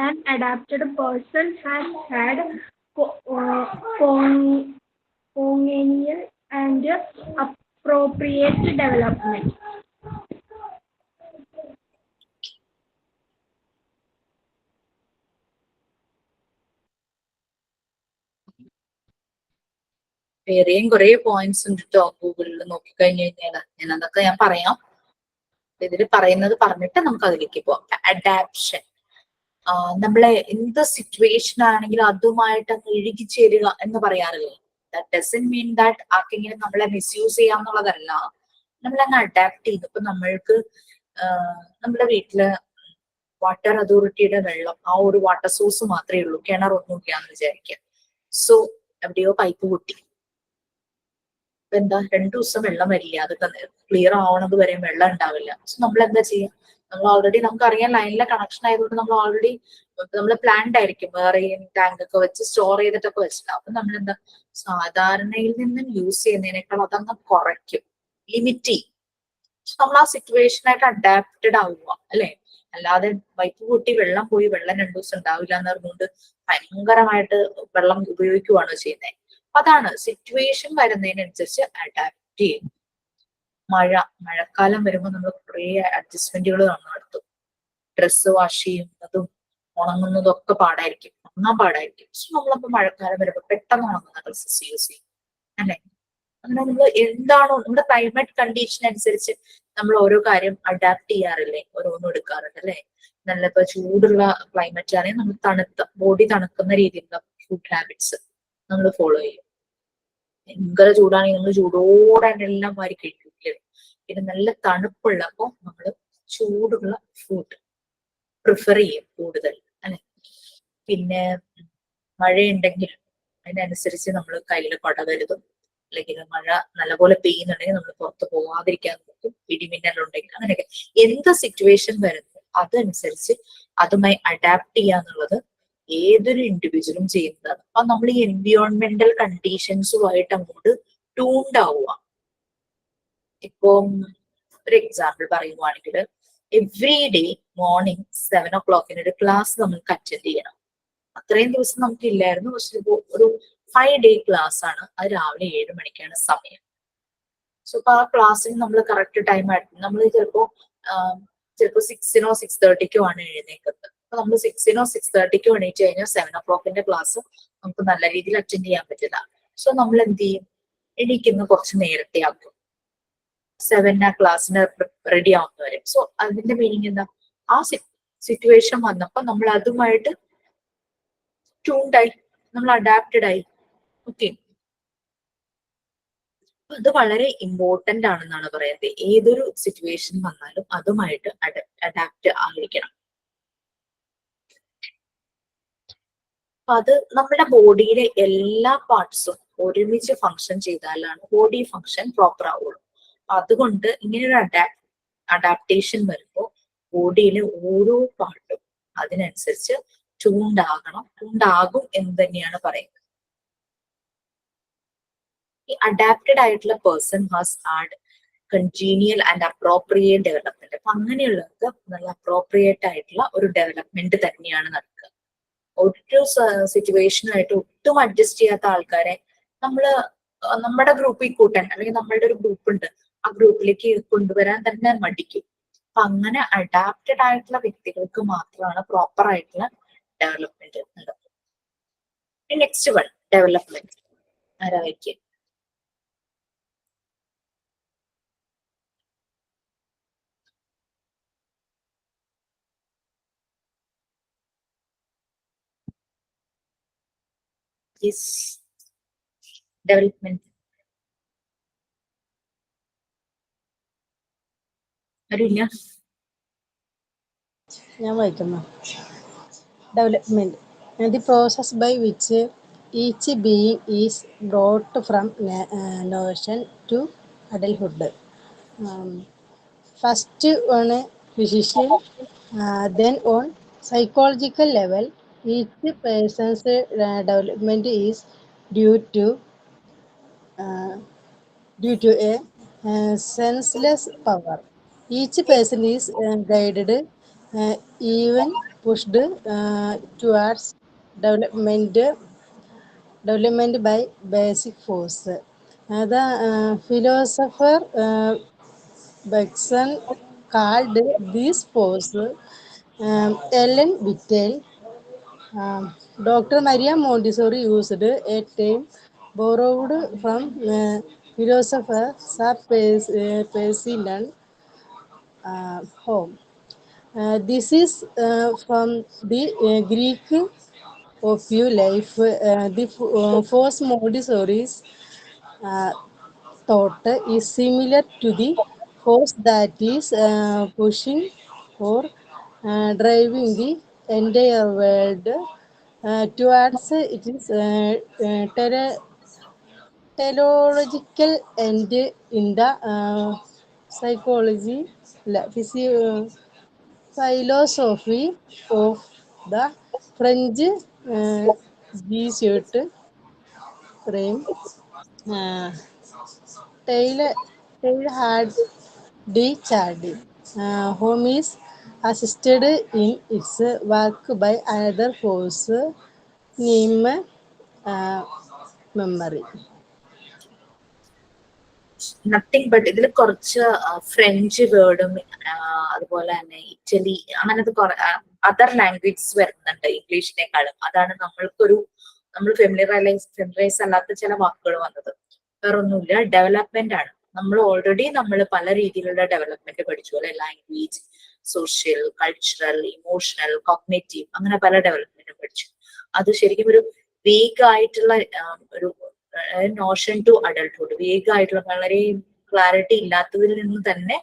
An adapted person has had congenial and appropriate development.
വേറെയും കുറെ points ഉണ്ട് കേട്ടോ, ഗൂഗിളിൽ നോക്കിക്കഴിഞ്ഞു കഴിഞ്ഞാൽ ഞാൻ അതൊക്കെ ഞാൻ പറയാം. ഇതിൽ പറയുന്നത് പറഞ്ഞിട്ട് നമുക്ക് അതിലേക്ക് പോവാം. അഡാപ്ഷൻ, നമ്മളെ എന്ത് സിറ്റുവേഷൻ ആണെങ്കിലും അതുമായിട്ട് അങ്ങ് ഇഴുകിച്ചേരുക എന്ന് പറയാറില്ലേ. ദാറ്റ് ഡസന്റ് മീൻ ദാറ്റ് ആർക്കെങ്കിലും നമ്മളെ മിസ്യൂസ് ചെയ്യാന്നുള്ളതല്ല. നമ്മളങ്ങ് അഡാപ്റ്റ് ചെയ്തു. ഇപ്പൊ നമ്മൾക്ക് നമ്മുടെ വീട്ടില് വാട്ടർ അതോറിറ്റിയുടെ വെള്ളം, ആ ഒരു വാട്ടർ സോഴ്സ് മാത്രമേ ഉള്ളൂ, കിണറൊന്നുമില്ല എന്ന് വിചാരിക്കുക. സോ എവിടെയോ പൈപ്പ് പൊട്ടി, ഇപ്പൊ എന്താ 2 ദിവസം വെള്ളം വരില്ല, അതൊക്കെ ക്ലിയർ ആവണത് വരെ വെള്ളം ഉണ്ടാവില്ല. സോ നമ്മൾ എന്താ ചെയ്യാം, നമ്മൾ ഓൾറെഡി നമുക്കറിയാം ലൈനിലെ കണക്ഷൻ ആയതുകൊണ്ട് നമ്മൾ ഓൾറെഡി നമ്മൾ പ്ലാൻഡ് ആയിരിക്കും, വേറെ ടാങ്ക് ഒക്കെ വെച്ച് സ്റ്റോർ ചെയ്തിട്ടൊക്കെ വെച്ചിട്ട്. അപ്പൊ നമ്മൾ എന്താ സാധാരണയിൽ നിന്നും യൂസ് ചെയ്യുന്നതിനേക്കാൾ അതങ്ങ് കുറയ്ക്കും, ലിമിറ്റ് ചെയ്യും. നമ്മൾ ആ സിറ്റുവേഷനായിട്ട് അഡാപ്റ്റഡ് ആവുക അല്ലെ. അല്ലാതെ പൈപ്പ് പൊട്ടി വെള്ളം പോയി, വെള്ളം 2 ദിവസം ഉണ്ടാവില്ല എന്ന് പറഞ്ഞുകൊണ്ട് ഭയങ്കരമായിട്ട് വെള്ളം ഉപയോഗിക്കുകയാണോ ചെയ്യുന്നത്. അതാണ് സിറ്റുവേഷൻ വരുന്നതിനനുസരിച്ച് അഡാപ്റ്റ് ചെയ്യും. മഴക്കാലം വരുമ്പോൾ നമ്മൾ കുറെ അഡ്ജസ്റ്റ്മെന്റുകൾ നടത്തും. ഡ്രസ്സ് വാഷ് ചെയ്യുന്നതും ഉണങ്ങുന്നതും ഒക്കെ പാടായിരിക്കും, ഉണങ്ങാൻ പാടായിരിക്കും. സോ നമ്മളപ്പോ മഴക്കാലം വരുമ്പോൾ പെട്ടെന്ന് ഉണങ്ങുന്ന ഡ്രസ്സസ് യൂസ് ചെയ്യും അല്ലെ. അങ്ങനെ നമ്മൾ എന്താണോ നമ്മുടെ ക്ലൈമറ്റ് കണ്ടീഷൻ അനുസരിച്ച് നമ്മൾ ഓരോ കാര്യം അഡാപ്റ്റ് ചെയ്യാറില്ലേ, ഓരോന്നും എടുക്കാറുണ്ട് അല്ലെ. നല്ല ഇപ്പൊ ചൂടുള്ള ക്ലൈമറ്റ് ആണെങ്കിൽ നമ്മൾ ബോഡി തണുക്കുന്ന രീതിയിലുള്ള ഫുഡ് ഹാബിറ്റ്സ് നമ്മൾ ഫോളോ ചെയ്യും. ഭയങ്കര ചൂടാണെങ്കിൽ നമ്മൾ ചൂടോടെ തന്നെ എല്ലാം മാറി കഴിക്കില്ലേ. പിന്നെ നല്ല തണുപ്പുള്ളപ്പോ നമ്മൾ ചൂടുള്ള ഫുഡ് പ്രിഫർ ചെയ്യും കൂടുതൽ അല്ലെ. പിന്നെ മഴയുണ്ടെങ്കിൽ അതിനനുസരിച്ച് നമ്മൾ കയ്യിൽ കുട കരുതും. അല്ലെങ്കിൽ മഴ നല്ലപോലെ പെയ്യുന്നുണ്ടെങ്കിൽ നമ്മൾ പുറത്ത് പോകാതിരിക്കാൻ നോക്കും. ഇടിമിന്നലുണ്ടെങ്കിൽ അങ്ങനെയൊക്കെ എന്ത് സിറ്റുവേഷൻ വരുന്നു അതനുസരിച്ച് അതുമായി അഡാപ്റ്റ് ചെയ്യാന്നുള്ളത് ഏതൊരു ഇൻഡിവിജ്വലും ചെയ്യുന്നതാണ്. അപ്പൊ നമ്മൾ ഈ എൻവിയോൺമെന്റൽ കണ്ടീഷൻസുമായിട്ട് അങ്ങോട്ട് ട്യൂൺഡ് ആവുക. ഇപ്പം ഒരു എക്സാമ്പിൾ പറയുവാണെങ്കിൽ എവ്രി ഡേ മോർണിംഗ് 7 o'clock ഒരു ക്ലാസ് നമുക്ക് അറ്റൻഡ് ചെയ്യണം. അത്രയും ദിവസം നമുക്ക് ഇല്ലായിരുന്നു. പക്ഷെ ഒരു 5 day ക്ലാസ് ആണ്. അത് രാവിലെ 7 മണിക്കാണ് സമയം. സോ അപ്പൊ ആ ക്ലാസ്സിന് നമ്മൾ കറക്റ്റ് ടൈം ആയിട്ട് നമ്മൾ ചിലപ്പോ ചിലപ്പോൾ 6-നോ 6:30-ക്കോ ആണ് എഴുന്നേക്കുന്നത്. അപ്പൊ നമ്മൾ 6-നോ 6:30-ക്കോ എണീറ്റ് കഴിഞ്ഞാൽ 7 o'clock ക്ലാസ് നമുക്ക് നല്ല രീതിയിൽ അറ്റൻഡ് ചെയ്യാൻ പറ്റില്ല. സോ നമ്മൾ എന്ത് ചെയ്യും, എണീക്കുന്ന കുറച്ച് നേരത്തെ ആക്കും, 7 ക്ലാസ്സിന് റെഡി ആവുന്നവരെ. സോ അതിന്റെ മീനിങ് എന്താ, ആ സിറ്റുവേഷൻ വന്നപ്പോ നമ്മൾ അതുമായിട്ട് ട്യൂൺഡായി, നമ്മൾ അഡാപ്റ്റഡ് ആയി. ഓക്കെ, അത് വളരെ ഇമ്പോർട്ടന്റ് ആണെന്നാണ് പറയുന്നത്. ഏതൊരു സിറ്റുവേഷൻ വന്നാലും അതുമായിട്ട് അഡാപ്റ്റ് ആയിരിക്കണം. അത് നമ്മുടെ ബോഡിയിലെ എല്ലാ പാർട്സും ഒരുമിച്ച് ഫങ്ഷൻ ചെയ്താലാണ് ബോഡി ഫങ്ഷൻ പ്രോപ്പർ ആവുള്ളൂ. അതുകൊണ്ട് ഇങ്ങനൊരു അഡാപ്റ്റേഷൻ വരുമ്പോൾ ബോഡിയിലെ ഓരോ പാർട്ടും അതിനനുസരിച്ച് ട്യൂൺഡാകും എന്ന് തന്നെയാണ് പറയുന്നത്. ഈ അഡാപ്റ്റഡ് ആയിട്ടുള്ള person has had congenial and appropriate development. അപ്പൊ അങ്ങനെയുള്ളവർക്ക് നല്ല അപ്രോപ്രിയേറ്റ് ആയിട്ടുള്ള ഒരു ഡെവലപ്മെന്റ് തന്നെയാണ് നടക്കുക. ഒരു സിറ്റുവേഷനുമായിട്ട് ഒട്ടും അഡ്ജസ്റ്റ് ചെയ്യാത്ത ആൾക്കാരെ നമ്മുടെ ഗ്രൂപ്പിൽ കൂട്ടാൻ, അല്ലെങ്കിൽ നമ്മളുടെ ഒരു ഗ്രൂപ്പ് ഉണ്ട്, ആ ഗ്രൂപ്പിലേക്ക് കൊണ്ടുവരാൻ തന്നെ മടിക്കും. അപ്പൊ അങ്ങനെ അഡാപ്റ്റഡ് ആയിട്ടുള്ള വ്യക്തികൾക്ക് മാത്രമാണ് പ്രോപ്പർ ആയിട്ടുള്ള ഡെവലപ്മെന്റ് നടക്കുന്നത്. Next one, development. ആരാ വയ്ക്കുക? ഡെവലപ്മെന്റ് അറിയില്ല.
ഞാൻ വായിക്കുന്നു. Development, the process by which each being is brought from notion to adulthood. First on a physical, then on psychological level, each person's development is due to a senseless power. Each person is guided, even pushed towards development by basic force. The philosopher Bergson called this force Ellen Whittle. Dr. Maria Montessori used a term borrowed from philosopher Sir Percy Home. This is from the Greek of view life. The force Montessori's thought is similar to the force that is pushing or driving the entire world towards its teleological end in the psychology, philosophy of the French Jesuit frame. Teilhard de Chardin, whom is assisted in its work by another force named memory.
Nothing but ഇതിൽ കുറച്ച് French വേർഡും അതുപോലെ തന്നെ Italy അങ്ങനത്തെ other languages വരുന്നുണ്ട് ഇംഗ്ലീഷിനേക്കാളും. അതാണ് നമ്മൾ familiarise അല്ലാത്ത ചില വാക്കുകൾ വന്നത്. വേറൊന്നുമില്ല, ഡെവലപ്മെന്റ് ആണ്. നമ്മൾ പല രീതിയിലുള്ള ഡെവലപ്മെന്റ് പഠിച്ചു അല്ലെ, language, social, cultural, emotional, cognitive, അങ്ങനെ പല ഡെവലപ്മെന്റും പഠിച്ചു. അത് ശരിക്കും ഒരു വേഗമായിട്ടുള്ള ഒരു നോഷൻ ടു അഡൾട്ട്ഹുഡ്, വേഗമായിട്ടുള്ള വളരെ ക്ലാരിറ്റി ഇല്ലാത്തതിൽ നിന്ന് തന്നെ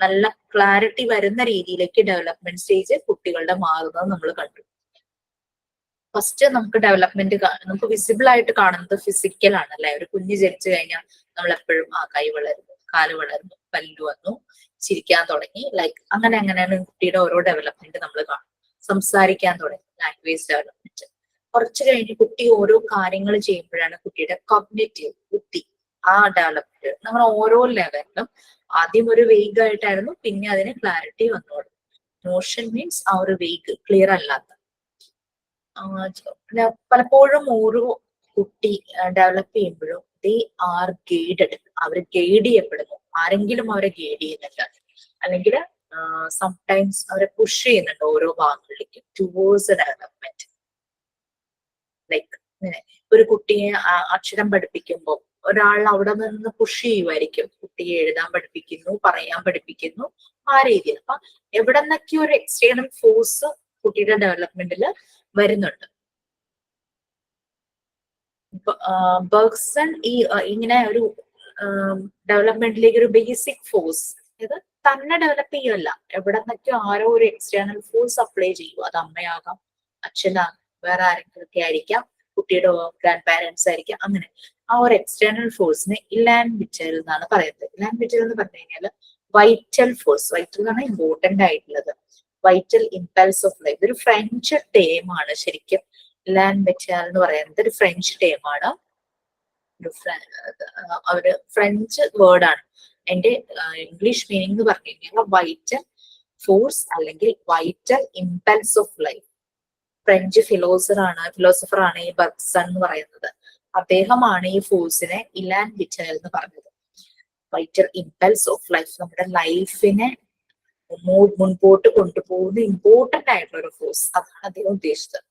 നല്ല ക്ലാരിറ്റി വരുന്ന രീതിയിലേക്ക് ഡെവലപ്മെന്റ് സ്റ്റേജ് കുട്ടികളുടെ മാറുന്നത് നമ്മൾ കണ്ടു. ഫസ്റ്റ് നമുക്ക് ഡെവലപ്മെന്റ് നമുക്ക് വിസിബിൾ ആയിട്ട് കാണുന്നത് ഫിസിക്കൽ ആണ് അല്ലെ. ഒരു കുഞ്ഞ് ജനിച്ചു കഴിഞ്ഞാൽ നമ്മൾ എപ്പോഴും കൈ വളരുന്നു, കാല് വളരുന്നു, പല്ല് വന്നു, ചിരിക്കാൻ തുടങ്ങി, ലൈക്ക് അങ്ങനെയാണ് കുട്ടിയുടെ ഓരോ ഡെവലപ്മെന്റ് നമ്മൾ കാണും. സംസാരിക്കാൻ തുടങ്ങി, ലാംഗ്വേജ് ഡെവലപ്മെന്റ്. കുറച്ച് കഴിഞ്ഞ് കുട്ടി ഓരോ കാര്യങ്ങൾ ചെയ്യുമ്പോഴാണ് കുട്ടിയുടെ കോഗ്നിറ്റീവ് ബുദ്ധി ഡെവലപ്മെന്റ്. നമ്മൾ ഓരോ ലെവലിലും ആദ്യം ഒരു വേഗ് ആയിട്ടായിരുന്നു, പിന്നെ അതിന് ക്ലാരിറ്റി വന്നോളൂ. നോഷൻ മീൻസ് ആ ഒരു വേഗ് ക്ലിയർ അല്ലാത്ത. പലപ്പോഴും ഓരോ കുട്ടി ഡെവലപ്പ് ചെയ്യുമ്പോഴും ദേ ആർ ഗൈഡഡ്, അവർ ഗൈഡ് ചെയ്യപ്പെടുന്നു. ആരെങ്കിലും അവരെ ഗൈഡ് ചെയ്യുന്നുണ്ട്, അല്ലെങ്കിൽ സംടൈംസ് അവരെ പുഷ് ചെയ്യുന്നുണ്ട് ഓരോ ഭാഗങ്ങളിലേക്കും ടുവേഴ്സ് ഡെവലപ്മെന്റ്. ലൈക്ക് ഒരു കുട്ടിയെ അക്ഷരം പഠിപ്പിക്കുമ്പോൾ ഒരാൾ അവിടെ നിന്ന് പുഷ് ചെയ്യുമായിരിക്കും, കുട്ടിയെ എഴുതാൻ പഠിപ്പിക്കുന്നു, പറയാൻ പഠിപ്പിക്കുന്നു, ആ രീതിയിൽ. അപ്പൊ എവിടെ നിന്നൊക്കെ ഒരു എക്സ്റ്റേണൽ ഫോഴ്സ് കുട്ടിയുടെ ഡെവലപ്മെന്റിൽ വരുന്നുണ്ട്. ബർഗ്സൺ ഇങ്ങനെ ഒരു ഡെവലപ്മെന്റിലേക്ക് ഒരു ബേസിക് ഫോഴ്സ്, ഇത് തന്നെ ഡെവലപ്പ് ചെയ്യല്ല, എവിടെ നിന്നൊക്കെ ആരോ ഒരു എക്സ്റ്റേണൽ ഫോഴ്സ് അപ്ലൈ ചെയ്യും. അത് അമ്മയാകാം, അച്ഛനാകാം, വേറെ ആരെങ്കിലും ഒക്കെ ആയിരിക്കാം, കുട്ടിയുടെ ഗ്രാൻഡ് പാരന്റ്സ് ആയിരിക്കാം. അങ്ങനെ ആ ഒരു എക്സ്റ്റേണൽ ഫോഴ്സിനെ ഇലാൻ വിറ്റൽ എന്നാണ് പറയുന്നത്. ഇലാൻ വിറ്റൽ എന്ന് പറഞ്ഞു കഴിഞ്ഞാൽ വൈറ്റൽ ഫോഴ്സ്, വൈറ്റൽ എന്ന് പറഞ്ഞാൽ ഇമ്പോർട്ടന്റ് ആയിട്ടുള്ളത്, വൈറ്റൽ ഇമ്പൾസ് ഓഫ് ലൈഫ്. ഒരു ഫ്രഞ്ച് ടേമാണ് ശരിക്കും. ഇലാൻ വിറ്റൽ എന്ന് പറയുന്നത് ഒരു ഫ്രഞ്ച് ടേമാണ്, ഒരു ഫ്രഞ്ച് വേർഡാണ്. എന്റെ ഇംഗ്ലീഷ് മീനിങ് എന്ന് പറഞ്ഞു കഴിഞ്ഞാൽ വൈറ്റൽ ഫോഴ്സ് അല്ലെങ്കിൽ vital impulse of life. French ഫിലോസഫറാണ് ഈ ബർഗ്സൺ എന്ന് പറയുന്നത്. അദ്ദേഹമാണ് ഈ ഫോഴ്സിനെ ഇലാൻ വിറ്റൽ എന്ന് പറഞ്ഞത്. വൈറ്റൽ ഇമ്പൾസ് ഓഫ് ലൈഫ്, നമ്മുടെ ലൈഫിനെ മുൻപോട്ട് കൊണ്ടുപോകുന്ന ഇമ്പോർട്ടന്റ് ആയിട്ടുള്ള ഒരു ഫോഴ്സ്, അതാണ് അദ്ദേഹം ഉദ്ദേശിച്ചത്.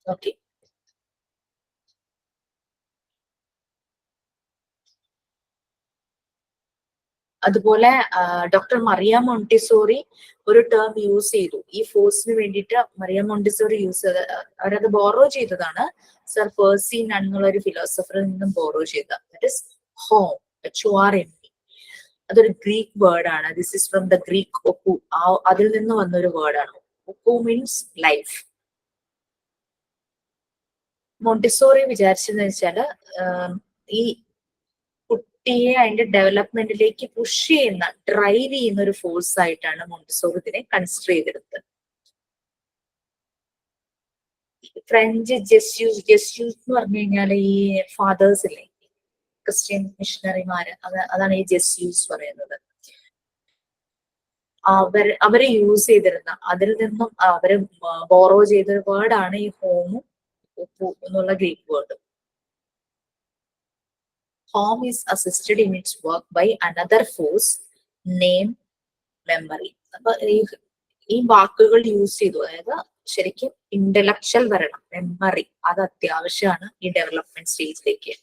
ഓക്കെ, അതുപോലെ ഡോക്ടർ മറിയ മോണ്ടിസോറി ഒരു ടേം യൂസ് ചെയ്തു ഈ ഫോഴ്സിന് വേണ്ടിയിട്ട്. മറിയ മോണ്ടിസോറി യൂസ് ചെയ്ത് അവരത് ബോറോ ചെയ്തതാണ്, സർ പേഴ്സി നൺ എന്നുള്ള ഒരു ഫിലോസഫറിൽ നിന്നും ബോറോ ചെയ്ത. That is horme, HORME. അതൊരു ഗ്രീക്ക് വേർഡാണ്. This is from the Greek ഒക്കു, അതിൽ നിന്ന് വന്നൊരു വേർഡാണ്. ഒക്കു മീൻസ് ലൈഫ്. മോണ്ടിസോറി വിചാരിച്ചെന്ന് വെച്ചാല് ഈ കുട്ടിയെ അതിന്റെ ഡെവലപ്മെന്റിലേക്ക് പുഷ് ചെയ്യുന്ന, ഡ്രൈവ് ചെയ്യുന്ന ഒരു ഫോഴ്സ് ആയിട്ടാണ് മോണ്ടിസോറി ഇതിനെ കൺസിഡർ ചെയ്തെടുത്തത്. ഫ്രഞ്ച് ജെസ്യൂസ് എന്ന് പറഞ്ഞു കഴിഞ്ഞാൽ ഈ ഫാദേഴ്സ് ഇല്ലേ, ക്രിസ്ത്യൻ മിഷണറിമാര്, അതാണ് ഈ ജെസ്യൂസ് പറയുന്നത്. അവരെ യൂസ് ചെയ്തിരുന്ന, അതിൽ നിന്നും അവര് ബോറോ ചെയ്തൊരു വേർഡാണ് ഈ ഹോമും ഒപ്പു എന്നുള്ള Greek word. Home is assisted in its work by another force named memory. അപ്പൊ ഈ വാക്കുകൾ യൂസ് ചെയ്തു, അതായത് ശരിക്കും ഇന്റലക്ച്വൽ വരണം, മെമ്മറി, അത് അത്യാവശ്യമാണ് ഈ ഡെവലപ്മെന്റ് സ്റ്റേജിലേക്ക്.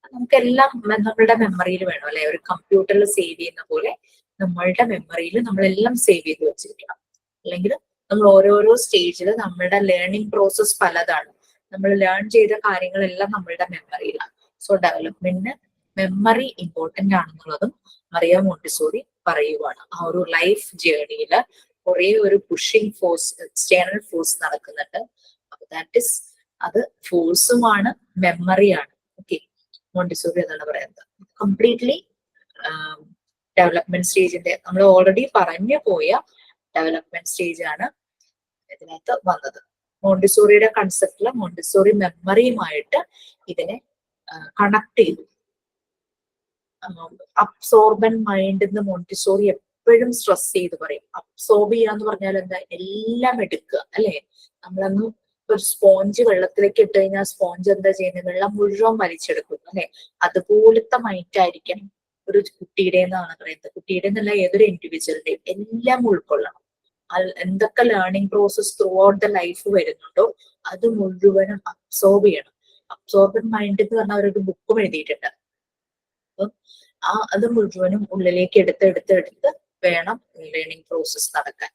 നമുക്കെല്ലാം നമ്മളുടെ മെമ്മറിയിൽ വേണം അല്ലെ, ഒരു കമ്പ്യൂട്ടറിൽ സേവ് ചെയ്യുന്ന പോലെ നമ്മളുടെ മെമ്മറിയിൽ നമ്മളെല്ലാം സേവ് ചെയ്ത് വെച്ചിരിക്കണം. അല്ലെങ്കിൽ നമ്മൾ ഓരോരോ സ്റ്റേജിൽ നമ്മളുടെ ലേണിംഗ് പ്രോസസ് പലതാണ്, നമ്മൾ ലേൺ ചെയ്ത കാര്യങ്ങളെല്ലാം നമ്മളുടെ മെമ്മറിയിലാണ്. സോ ഡെവലപ്മെന്റിന് മെമ്മറി ഇമ്പോർട്ടന്റ് ആണെന്നുള്ളതും മറിയ മോണ്ടിസോറി പറയുവാണ്. ആ ഒരു ലൈഫ് ജേർണിയില് കുറെ ഒരു പുഷിംഗ് ഫോഴ്സ്, എക്സ്റ്റേണൽ ഫോഴ്സ് നടക്കുന്നുണ്ട്. ദാറ്റ് ഇസ്, അത് ഫോഴ്സുമാണ്, മെമ്മറിയാണ്. ഓക്കെ, മോണ്ടിസോറി എന്നാണ് പറയുന്നത്. കംപ്ലീറ്റ്ലി ഡെവലപ്മെന്റ് സ്റ്റേജിന്റെ, നമ്മൾ ഓൾറെഡി പറഞ്ഞു പോയ ഡെവലപ്മെന്റ് സ്റ്റേജ് ആണ് ഇതിനകത്ത് വന്നത്. മോണ്ടിസോറിയുടെ കൺസെപ്റ്റില് മോണ്ടിസോറി മെമ്മറിയുമായിട്ട് ഇതിനെ കണക്ട് ചെയ്തു. അബ്സോർബൻ മൈൻഡ് എന്ന് മോണ്ടിസോറി എപ്പോഴും സ്ട്രെസ് ചെയ്ത് പറയും. അബ്സോർബ് ചെയ്യാന്ന് പറഞ്ഞാൽ എന്താ, എല്ലാം എടുക്കുക അല്ലെ. നമ്മളന്ന് ഒരു സ്പോഞ്ച് വെള്ളത്തിലേക്ക് ഇട്ട് കഴിഞ്ഞാൽ സ്പോഞ്ച് എന്താ ചെയ്യുന്നത്, വെള്ളം മുഴുവൻ വലിച്ചെടുക്കും അല്ലെ. അതുപോലത്തെ മൈൻഡ് ആയിരിക്കണം ഒരു കുട്ടിയുടെ എന്നാണ് പറയുന്നത്. കുട്ടിയുടെ എന്നല്ല, ഏതൊരു ഇൻഡിവിജ്വലിന്റെയും എല്ലാം ഉൾക്കൊള്ളണം. എന്തൊക്കെ learning process through out the life വരുന്നുണ്ടോ അത് മുഴുവനും അബ്സോർബ് ചെയ്യണം. അബ്സോർബൻ മൈൻഡ് എന്ന് പറഞ്ഞാൽ അവരൊരു ബുക്കും എഴുതിയിട്ടുണ്ട്. അത് മുഴുവനും ഉള്ളിലേക്ക് എടുത്ത് വേണം ലേണിംഗ് പ്രോസസ് നടക്കാൻ.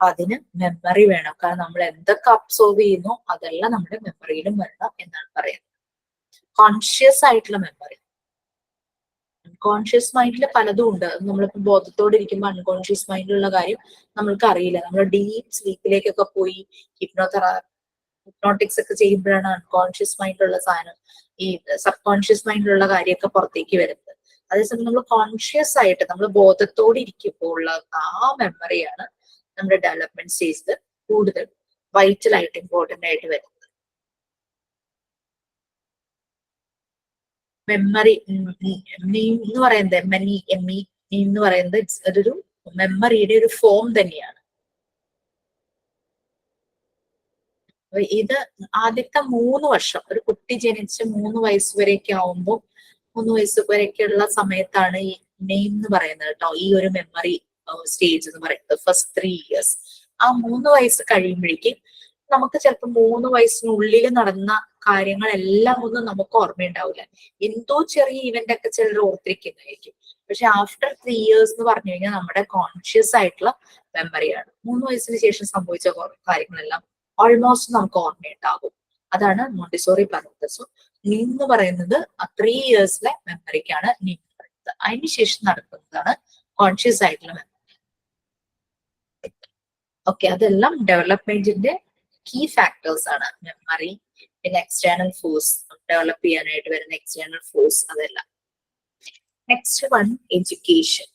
അതിന് മെമ്മറി വേണം. കാരണം നമ്മൾ എന്തൊക്കെ അബ്സോർവ് ചെയ്യുന്നു അതെല്ലാം നമ്മുടെ മെമ്മറിയിലും വരണം എന്നാണ് പറയുന്നത്. കോൺഷ്യസ് ആയിട്ടുള്ള മെമ്മറി, അൺകോൺഷ്യസ് മൈൻഡിൽ പലതും ഉണ്ട്. നമ്മളിപ്പോ ബോധത്തോടെ ഇരിക്കുമ്പോൾ അൺകോൺഷ്യസ് മൈൻഡിലുള്ള കാര്യം നമ്മൾക്ക് അറിയില്ല. നമ്മൾ ഡീപ്പ് സ്ലീപ്പിലേക്കൊക്കെ പോയി ഹിപ്നോട്ടിക്സ് ഒക്കെ ചെയ്യുമ്പോഴാണ് അൺകോൺഷ്യസ് മൈൻഡിലുള്ള സാധനം, ഈ സബ് കോൺഷ്യസ് മൈൻഡിലുള്ള കാര്യമൊക്കെ പുറത്തേക്ക് വരുന്നത്. അതേസമയം നമ്മൾ കോൺഷ്യസ് ആയിട്ട് നമ്മൾ ബോധത്തോടെ ഇരിക്കുമ്പോൾ ഉള്ള ആ മെമ്മറിയാണ് നമ്മുടെ ഡെവലപ്മെന്റ് സ്റ്റേജിൽ കൂടുതൽ വൈറ്റൽ ആയിട്ട് ഇമ്പോർട്ടന്റ് ആയിട്ട് വരുന്നത്. മെമ്മറി എന്ന് പറയുന്നത് എന്ന് പറയുന്നത് അതൊരു മെമ്മറിയുടെ ഒരു ഫോം തന്നെയാണ്. ഇത് ആദ്യത്തെ 3 വർഷം, ഒരു കുട്ടി ജനിച്ച് 3 വയസ്സ് വരെയൊക്കെ ആവുമ്പോൾ 3 വയസ്സ് വരെയൊക്കെയുള്ള സമയത്താണ് നെയിം എന്ന് പറയുന്നത് കേട്ടോ, ഈ ഒരു മെമ്മറി സ്റ്റേജ് എന്ന് പറയുന്നത് ഫസ്റ്റ് 3 years. ആ 3 വയസ്സ് കഴിയുമ്പോഴേക്കും നമുക്ക് ചിലപ്പോൾ 3 വയസ്സിനുള്ളിൽ നടന്ന കാര്യങ്ങളെല്ലാം ഒന്നും നമുക്ക് ഓർമ്മയുണ്ടാവില്ല. എന്തോ ചെറിയ ഇവന്റ് ഒക്കെ ചിലർ ഓർത്തിരിക്കുന്നതായിരിക്കും. പക്ഷെ ആഫ്റ്റർ 3 years എന്ന് പറഞ്ഞു കഴിഞ്ഞാൽ നമ്മുടെ കോൺഷ്യസ് ആയിട്ടുള്ള മെമ്മറിയാണ്. 3 വയസ്സിന് ശേഷം സംഭവിച്ച കാര്യങ്ങളെല്ലാം ഓൾമോസ്റ്റ് നമുക്ക് ഓർമ്മയുണ്ടാകും. അതാണ് മോണ്ടിസോറി പറഞ്ഞത്. സോ നീം എന്ന് പറയുന്നത് ആ 3 yearsലെ മെമ്മറിക്കാണ് നീം പറയുന്നത്. അതിനുശേഷം നടക്കുന്നതാണ് കോൺഷ്യസ് ആയിട്ടുള്ള മെമ്മറി. ഓക്കെ, അതെല്ലാം ഡെവലപ്മെന്റിന്റെ കീ ഫാക്ടേഴ്സ് ആണ്. മെമ്മറി, പിന്നെ എക്സ്റ്റേണൽ ഫോഴ്സ്, ഡെവലപ്പ് ചെയ്യാനായിട്ട് വരുന്ന എക്സ്റ്റേണൽ ഫോഴ്സ്, അതെല്ലാം. Next one, education.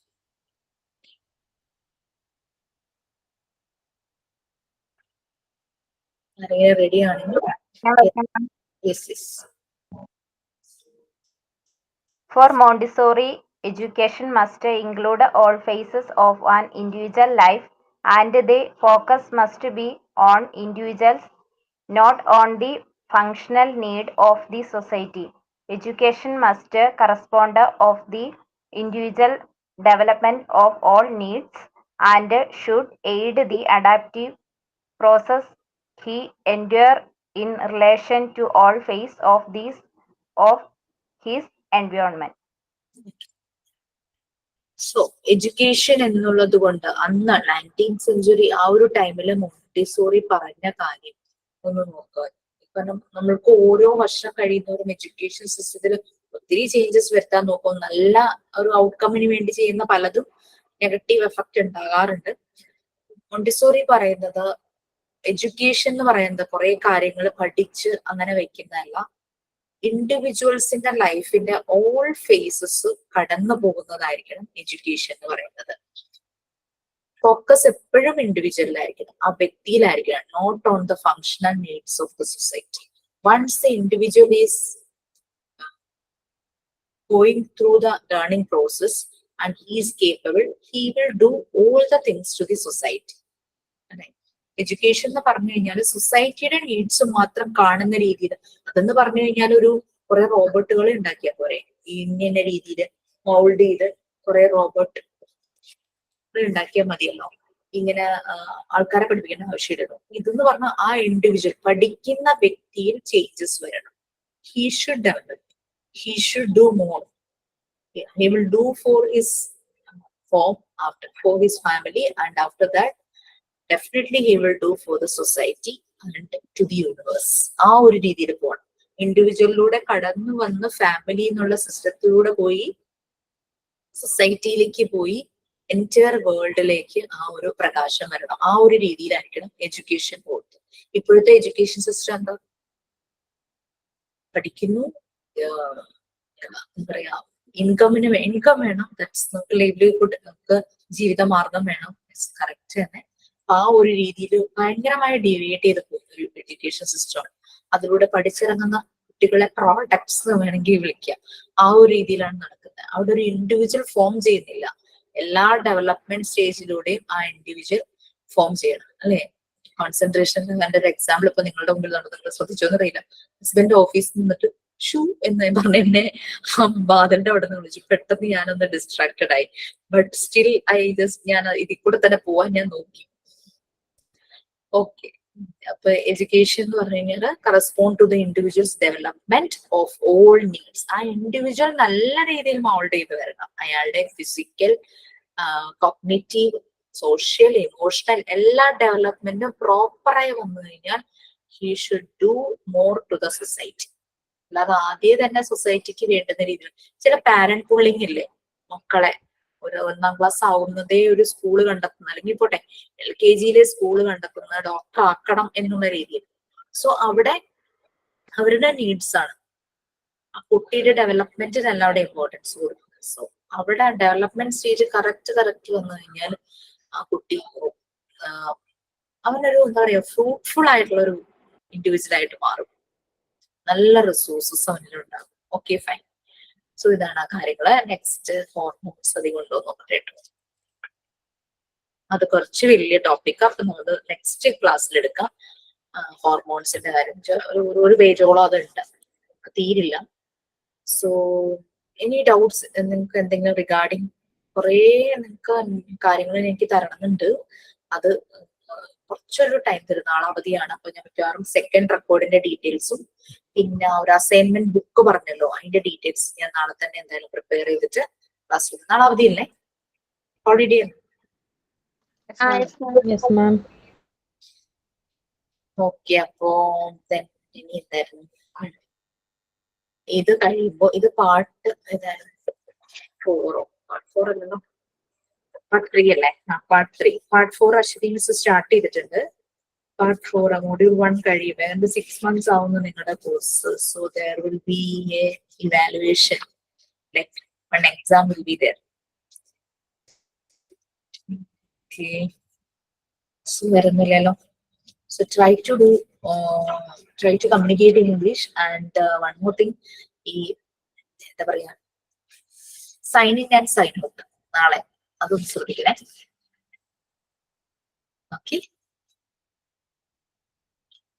റെഡി ആണെങ്കിൽ
For Montessori, education must include all phases of an individual life, and the focus must be on individuals, not on the functional need of the society. Education must correspond of the individual development of all needs and should aid the adaptive process he endure in relation to all phases of his environment.
So education എന്നുള്ളത് കൊണ്ട് അന്ന് 19th century ആ ഒരു ടൈമില് Montessori പറഞ്ഞ കാര്യം ഒന്ന് നോക്കുക. കാരണം നമ്മൾക്ക് ഓരോ വർഷം കഴിയുന്നവരും എഡ്യൂക്കേഷൻ സിസ്റ്റത്തിൽ ഒത്തിരി ചേഞ്ചസ് വരുത്താൻ നോക്കും. നല്ല ഒരു ഔട്ട്കമ്മിന് വേണ്ടി ചെയ്യുന്ന പലതും നെഗറ്റീവ് എഫക്റ്റ് ഉണ്ടാകാറുണ്ട്. മോണ്ടിസോറി പറയുന്നത് എഡ്യൂക്കേഷൻ എന്ന് പറയുന്നത് കുറെ കാര്യങ്ങൾ പഠിച്ച് അങ്ങനെ വെക്കുന്നതല്ല, ഇൻഡിവിജ്വൽസിന്റെ ലൈഫിന്റെ ഓൾ ഫേസസ് കടന്നു പോകുന്നതായിരിക്കണം എഡ്യൂക്കേഷൻ എന്ന് പറയുന്നത്. ഫോക്കസ് എപ്പോഴും ഇൻഡിവിജ്വലിലായിരിക്കണം, ആ വ്യക്തിയിലായിരിക്കണം, not on the functional needs of the society. Once the individual is going through the learning process and he is capable, he will do all the things to the society. Education എന്ന് പറഞ്ഞു കഴിഞ്ഞാൽ സൊസൈറ്റിയുടെ needs മാത്രം കാണുന്ന രീതിയിൽ, അതെന്ന് പറഞ്ഞു കഴിഞ്ഞാൽ ഒരു കുറെ റോബോട്ടുകൾ ഉണ്ടാക്കിയാൽ പോരെ, ഇങ്ങനെ രീതിയിൽ മൗൾഡ് ചെയ്ത് കുറെ റോബോട്ട് ഉണ്ടാക്കിയാൽ മതിയല്ലോ. ഇങ്ങനെ ആൾക്കാരെ പഠിപ്പിക്കേണ്ട ആവശ്യമില്ലല്ലോ. ഇതെന്ന് പറഞ്ഞാൽ ആ ഇൻഡിവിജ്വൽ പഠിക്കുന്ന വ്യക്തിയിൽ ചേഞ്ചസ് വരണം. He should develop, he should do more, he will do for his form, after for his family, and after that definitely he will do for the society and to the universe. ആ ഒരു രീതിയിൽ പോകണം. ഇൻഡിവിജ്വലിലൂടെ കടന്നു വന്ന് family എന്നുള്ള സിസ്റ്റത്തിലൂടെ പോയി സൊസൈറ്റിയിലേക്ക് പോയി entire വേൾഡിലേക്ക് ആ ഒരു പ്രകാശം വരണം. ആ ഒരു രീതിയിലായിരിക്കണം എഡ്യൂക്കേഷൻ പോകുന്നത്. ഇപ്പോഴത്തെ എഡ്യൂക്കേഷൻ സിസ്റ്റം എന്താ? പഠിക്കുന്നു, എന്താ പറയാ, ഇൻകം വേണം, ദാറ്റ്സ് നമുക്ക് ലൈവ്ലിഹുഡ്, നമുക്ക് ജീവിതമാർഗം വേണം, കറക്റ്റ് തന്നെ. ആ ഒരു രീതിയിൽ ഭയങ്കരമായി ഡീവിയേറ്റ് ചെയ്ത് പോകുന്ന ഒരു എഡ്യൂക്കേഷൻ സിസ്റ്റമാണ്. അതിലൂടെ പഠിച്ചിറങ്ങുന്ന കുട്ടികളെ പ്രോഡക്ട്സ് വേണമെങ്കിൽ വിളിക്കാം. ആ ഒരു രീതിയിലാണ് നടക്കുന്നത്. അവിടെ ഒരു ഇൻഡിവിജ്വൽ ഫോം ചെയ്യുന്നില്ല. എല്ലാ ഡെവലപ്മെന്റ് സ്റ്റേജിലൂടെയും ആ ഇൻഡിവിജ്വൽ ഫോം ചെയ്യണം, അല്ലെ? കോൺസെൻട്രേഷൻ കണ്ട ഒരു എക്സാമ്പിൾ ഇപ്പൊ നിങ്ങളുടെ മുമ്പിൽ നിങ്ങൾ ശ്രദ്ധിച്ചോന്ന് അറിയില്ല. ഹസ്ബൻഡ് ഓഫീസിൽ നിന്നിട്ട് ഷൂ എന്ന് പറഞ്ഞ എന്നെ ബാദലിന്റെ അവിടെ നിന്ന് വിളിച്ചു. പെട്ടെന്ന് ഞാനൊന്ന് ഡിസ്ട്രാക്റ്റഡ് ആയി. ബട്ട് സ്റ്റിൽ ഞാൻ ഇതിൽ കൂടെ തന്നെ പോവാൻ ഞാൻ നോക്കി. ഓക്കെ, അപ്പൊ എഡ്യൂക്കേഷൻ എന്ന് പറഞ്ഞു കഴിഞ്ഞാൽ correspond to the individual's development of all needs. ആ ഇൻഡിവിജ്വൽ നല്ല രീതിയിൽ മൗൾഡ് ചെയ്ത് വരണം. അയാളുടെ ഫിസിക്കൽ, കോഗ്നിറ്റീവ്, സോഷ്യൽ, ഇമോഷണൽ എല്ലാ ഡെവലപ്മെന്റും പ്രോപ്പറായി വന്നു കഴിഞ്ഞാൽ he should do more to the society. അല്ലാതെ ആദ്യം തന്നെ സൊസൈറ്റിക്ക് വേണ്ടുന്ന രീതിയിൽ ചില പാരന്റ് പുള്ളിങ് ഇല്ലേ, മക്കളെ ഒരു 1ാം ക്ലാസ് ആവുന്നതേ ഒരു സ്കൂള് കണ്ടെത്തുന്ന, അല്ലെങ്കിൽ പോട്ടെ LKG സ്കൂള് കണ്ടെത്തുന്ന, ഡോക്ടർ ആക്കണം എന്നുള്ള രീതിയിൽ. സോ അവിടെ അവരുടെ നീഡ്സ് ആണ്. ആ കുട്ടിയുടെ ഡെവലപ്മെന്റിനല്ല അവിടെ ഇമ്പോർട്ടൻസ് കൊടുക്കുന്നത്. സോ അവിടെ ഡെവലപ്മെന്റ് സ്റ്റേജ് കറക്റ്റ് വന്നു കഴിഞ്ഞാൽ ആ കുട്ടി അവനൊരു എന്താ പറയാ ഫ്രൂട്ട്ഫുൾ ആയിട്ടുള്ള ഒരു ഇൻഡിവിജ്വൽ ആയിട്ട് മാറും. നല്ല റിസോഴ്സസ് അവനിലുണ്ടാകും. Okay, fine. സോ ഇതാണ് ആ കാര്യങ്ങള്. നെക്സ്റ്റ് ഹോർമോൺസ് അതുകൊണ്ടോ നോക്കട്ടെ. അത് കുറച്ച് വലിയ ടോപ്പിക്. അപ്പൊ നമ്മൾ നെക്സ്റ്റ് ക്ലാസ്സിൽ എടുക്കാം. ഹോർമോൺസിന്റെ കാര്യം ഒരു പേജോളം അതുണ്ട്, തീരില്ല. സോ എനി ഡൗട്ട്സ് നിങ്ങൾക്ക് എന്തെങ്കിലും റിഗാർഡിങ് കുറേ നിങ്ങൾക്ക് കാര്യങ്ങൾ എനിക്ക് തരണമെന്നുണ്ട്. അത് കുറച്ചൊരു ടൈം തരും. നാളെ അവധിയാണ്. അപ്പൊ ഞാൻ മിക്കവാറും സെക്കൻഡ് റെക്കോർഡിന്റെ ഡീറ്റെയിൽസും പിന്നെ ഒരു അസൈൻമെന്റ് ബുക്ക് പറഞ്ഞല്ലോ അതിന്റെ ഡീറ്റെയിൽസ് ഞാൻ നാളെ തന്നെ എന്തായാലും പ്രിപ്പയർ ചെയ്തിട്ട് ക്ലാസ്സിൽ. നാളെ അവധിയില്ലേ? ഹോളിഡേ.
Yes ma'am.
ഓക്കെ. അപ്പോ ഇനി എന്തായിരുന്നു ഇത് കഴിയുമ്പോ ഇത് പാർട്ട് ഏതായിരുന്നു? 4 പാർട്ട് 4 അല്ലല്ലോ, പാർട്ട് 3 അല്ലേ? Part 3. Part 4 Aswathy miss start ചെയ്തിട്ടുണ്ട്. പാർട്ട് 4 മൊഡ്യൂൾ 1 കഴിയും. ഏതാണ്ട് 6 months ആവുന്നു നിങ്ങളുടെ course. So there will be a evaluation, like one exam will be there. Okay, വരുന്നില്ലല്ലോ. So try to communicate in English. And one more thing, ഈ എന്താ പറയാ, sign in and sign out നാളെ അതൊന്ന് ശ്രദ്ധിക്കണേ. ഓക്കെ,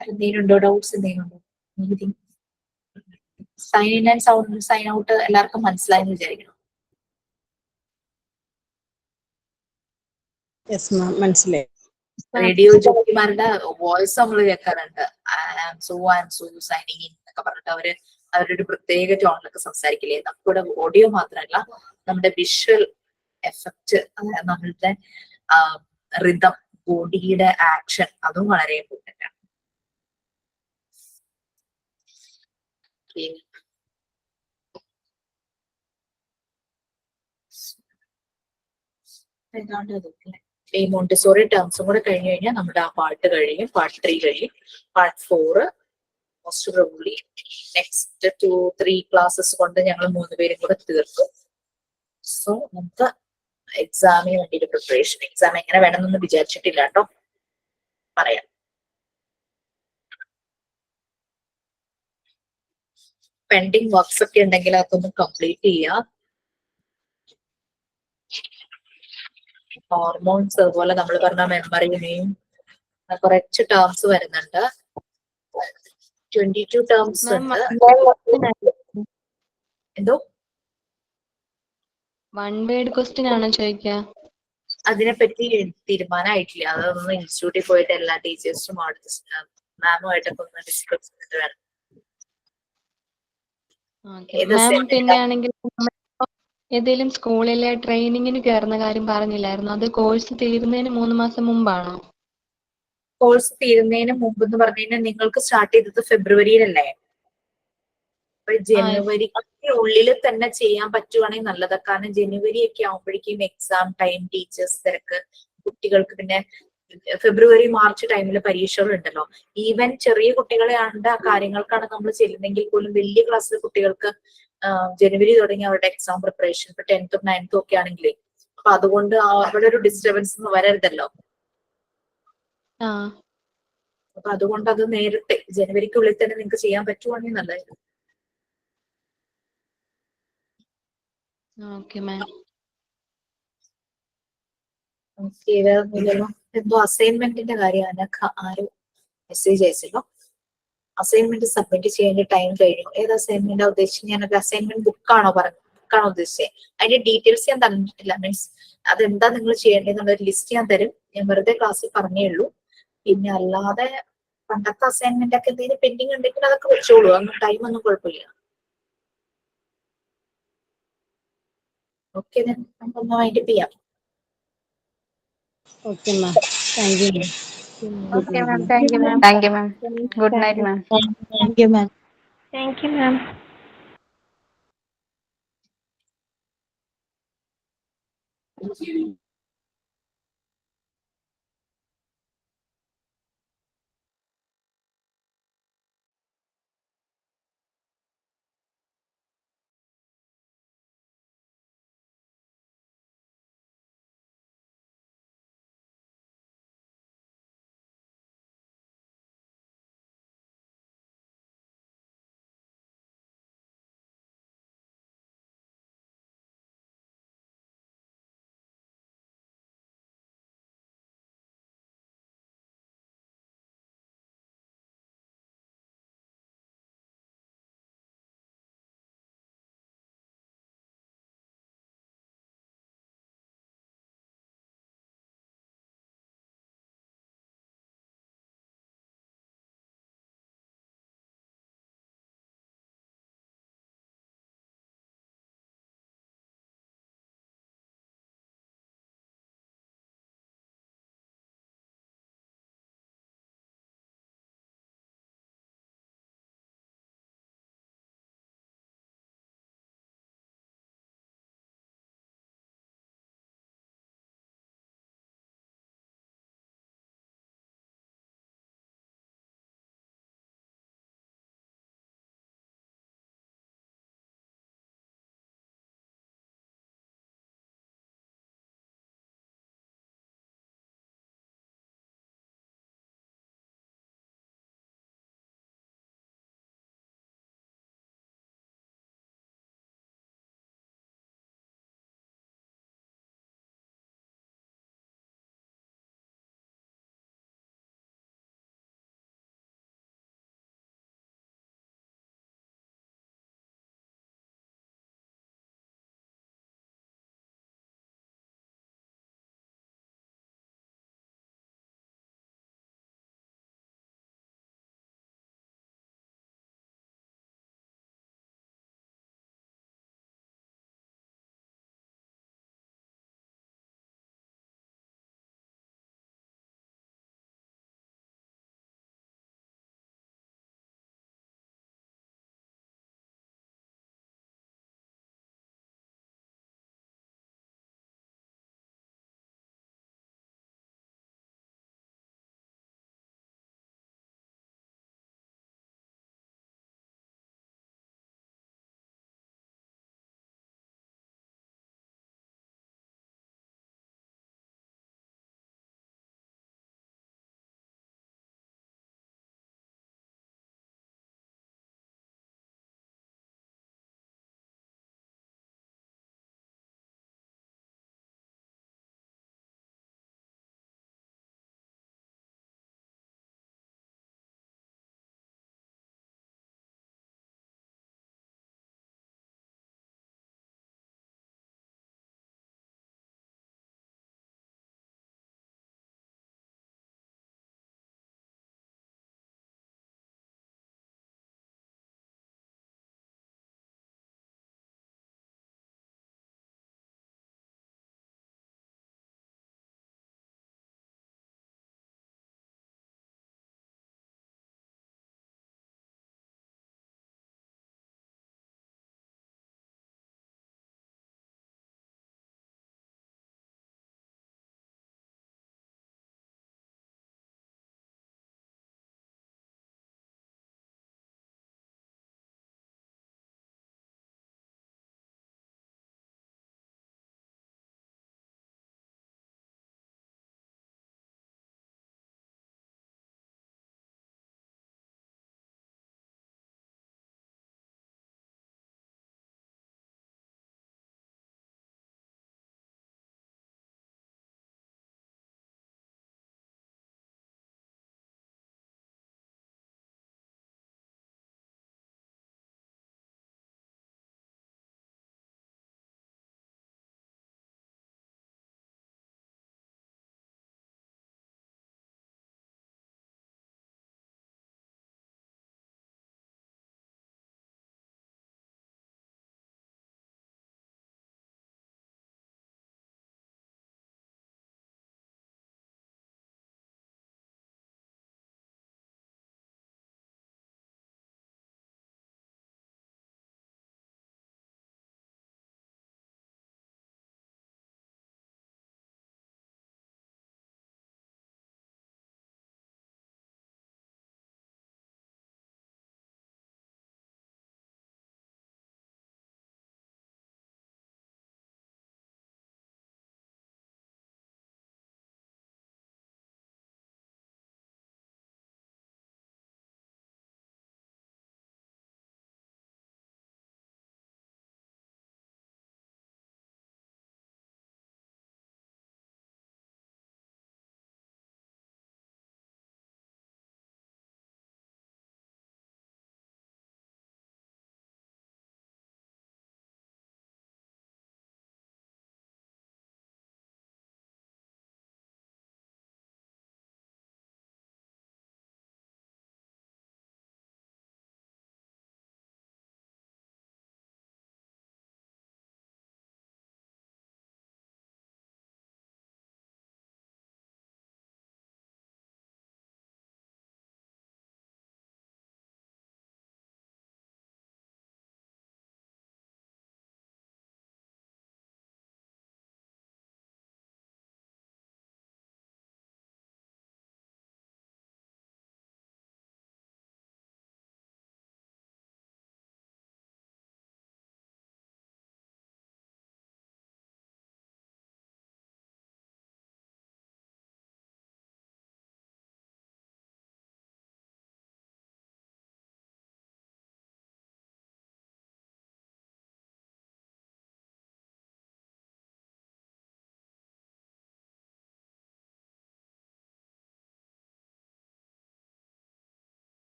എന്തെങ്കിലുണ്ടോ? ഡൗട്ട്സ് എന്തെങ്കിലുണ്ടോ? Sign in and sign out എല്ലാവർക്കും മനസ്സിലായെന്ന് വിചാരിക്കണം.
യെസ് മാം, മനസ്സിലായി.
റേഡിയോ ജോക്കിമാരുടെ വോയിസ് നമ്മൾ കേൾക്കാറുണ്ട്. സോ സൈനിങ് ഇൻ എന്നൊക്കെ പറഞ്ഞിട്ട് അവരുടെ ഒരു പ്രത്യേക ടോണിലൊക്കെ സംസാരിക്കില്ലേ. നമ്മുടെ ഓഡിയോ മാത്രമല്ല, നമ്മുടെ വിഷ്വൽ എഫക്റ്റ്, നമ്മളുടെ റിതം, ബോഡിയുടെ ആക്ഷൻ, അതും വളരെ ഇമ്പോർട്ടന്റ് ആണ്. ഏതാണ്ട് അതൊക്കെ ഈ മോണ്ടിസോറി ടേംസും കൂടെ കഴിഞ്ഞു കഴിഞ്ഞാൽ നമ്മുടെ ആ പാർട്ട് കഴിയും. പാർട്ട് 3 കഴിയും. Part 4 most probably next 2-3 classes കൊണ്ട് ഞങ്ങൾ 3 പേരും കൂടെ തീർക്കും. സോ നമുക്ക് എക്സാമിന് വേണ്ടിയിട്ട് പ്രിപ്പറേഷൻ, എക്സാം എങ്ങനെ വേണമെന്നൊന്നും വിചാരിച്ചിട്ടില്ല കേട്ടോ, പറയാം. പെൻഡിങ് വർക്ക്സ് ഒക്കെ ഉണ്ടെങ്കിൽ അതൊന്ന് കംപ്ലീറ്റ് ചെയ്യാം. ഹോർമോൺസ്, അതുപോലെ നമ്മൾ പറഞ്ഞ മെമ്മറിനെയും കുറച്ച് ടേംസ് വരുന്നുണ്ട്. 22 ടേംസ് ഉണ്ട്. എന്തോ
വൺ വേർഡ് ക്വസ്റ്റ്യൻ ആണോ ചോദിക്കുക?
അതിനെപ്പറ്റി തീരുമാനമായിട്ടില്ല. അതൊന്ന് ഇൻസ്റ്റിറ്റ്യൂട്ടിൽ പോയിട്ട് എല്ലാ ടീച്ചേഴ്സും മാമുമായിട്ടൊക്കെ ഒന്ന് ഡിസ്കസ് ചെയ്തിട്ട് വേണം.
മാം പിന്നെ ആണെങ്കിൽ ഏതെങ്കിലും സ്കൂളിലെ ട്രെയിനിങ്ങിന് കയറുന്ന കാര്യം പറഞ്ഞില്ലായിരുന്നു, അത് കോഴ്സ് തീരുന്നതിന് 3 മാസം മുമ്പാണോ?
കോഴ്സ് തീരുന്നതിന് മുമ്പ് എന്ന് പറഞ്ഞു കഴിഞ്ഞാൽ നിങ്ങൾക്ക് സ്റ്റാർട്ട് ചെയ്തത് ഫെബ്രുവരിയിലല്ലേ? അപ്പൊ ജനുവരിക്ക് ഉള്ളിൽ തന്നെ ചെയ്യാൻ പറ്റുവാണെങ്കിൽ നല്ലതാ. കാരണം ജനുവരി ഒക്കെ ആവുമ്പോഴേക്കും എക്സാം ടൈം, ടീച്ചേഴ്സ് തിരക്ക്, കുട്ടികൾക്ക് പിന്നെ ഫെബ്രുവരി മാർച്ച് ടൈമിൽ പരീക്ഷകൾ ഉണ്ടല്ലോ. ഈവൻ ചെറിയ കുട്ടികളെ ആണ്ട് ആ കാര്യങ്ങൾക്കാണ് നമ്മൾ ചെല്ലുന്നെങ്കിൽ പോലും വലിയ ക്ലാസ്സിലെ കുട്ടികൾക്ക് ജനുവരി തുടങ്ങി അവരുടെ എക്സാം പ്രിപ്പറേഷൻ, ഇപ്പൊ 10th 9th ഒക്കെ ആണെങ്കിലേ, അപ്പൊ അതുകൊണ്ട് അവിടെ ഒരു ഡിസ്റ്റർബൻസ് വരരുതല്ലോ. അപ്പൊ അതുകൊണ്ട് അത് നേരത്തെ ജനുവരിക്കുള്ളിൽ തന്നെ നിങ്ങൾക്ക് ചെയ്യാൻ പറ്റുവാണെങ്കിൽ നല്ലതായിരുന്നു. എന്തോ അസൈൻമെന്റിന്റെ കാര്യം ആരും മെസ്സേജ് അയച്ചല്ലോ. അസൈൻമെന്റ് സബ്മിറ്റ് ചെയ്യേണ്ട ടൈം കഴിഞ്ഞു. ഏത് അസൈൻമെന്റാ ഉദ്ദേശിച്ചത്? ഞാനൊരു അസൈൻമെന്റ് ബുക്കാണോ ഉദ്ദേശിച്ചത്? അതിന്റെ ഡീറ്റെയിൽസ് ഞാൻ തന്നിട്ടില്ല. മീൻസ് അതെന്താ നിങ്ങൾ ചെയ്യേണ്ടതെന്നുള്ളൊരു ലിസ്റ്റ് ഞാൻ തരും. ഞാൻ വെറുതെ ക്ലാസ്സിൽ പറഞ്ഞേ ഉള്ളൂ. പിന്നെ അല്ലാതെ പണ്ടത്തെ അസൈൻമെന്റ് ഒക്കെ എന്തെങ്കിലും പെൻഡിങ് ഉണ്ടെങ്കിൽ അതൊക്കെ വെച്ചോളൂ. അതൊന്നും ടൈമൊന്നും കുഴപ്പമില്ല. ഓക്കെ, നമുക്കൊന്ന് വൈൻഡപ്പ് ചെയ്യാം.
Okay ma'am, thank you ma'am.
Okay, ma'am. Thank you, ma'am. Thank you, ma'am. Good night, ma'am.
Thank you, ma'am.
Thank you, ma'am.
Thank you.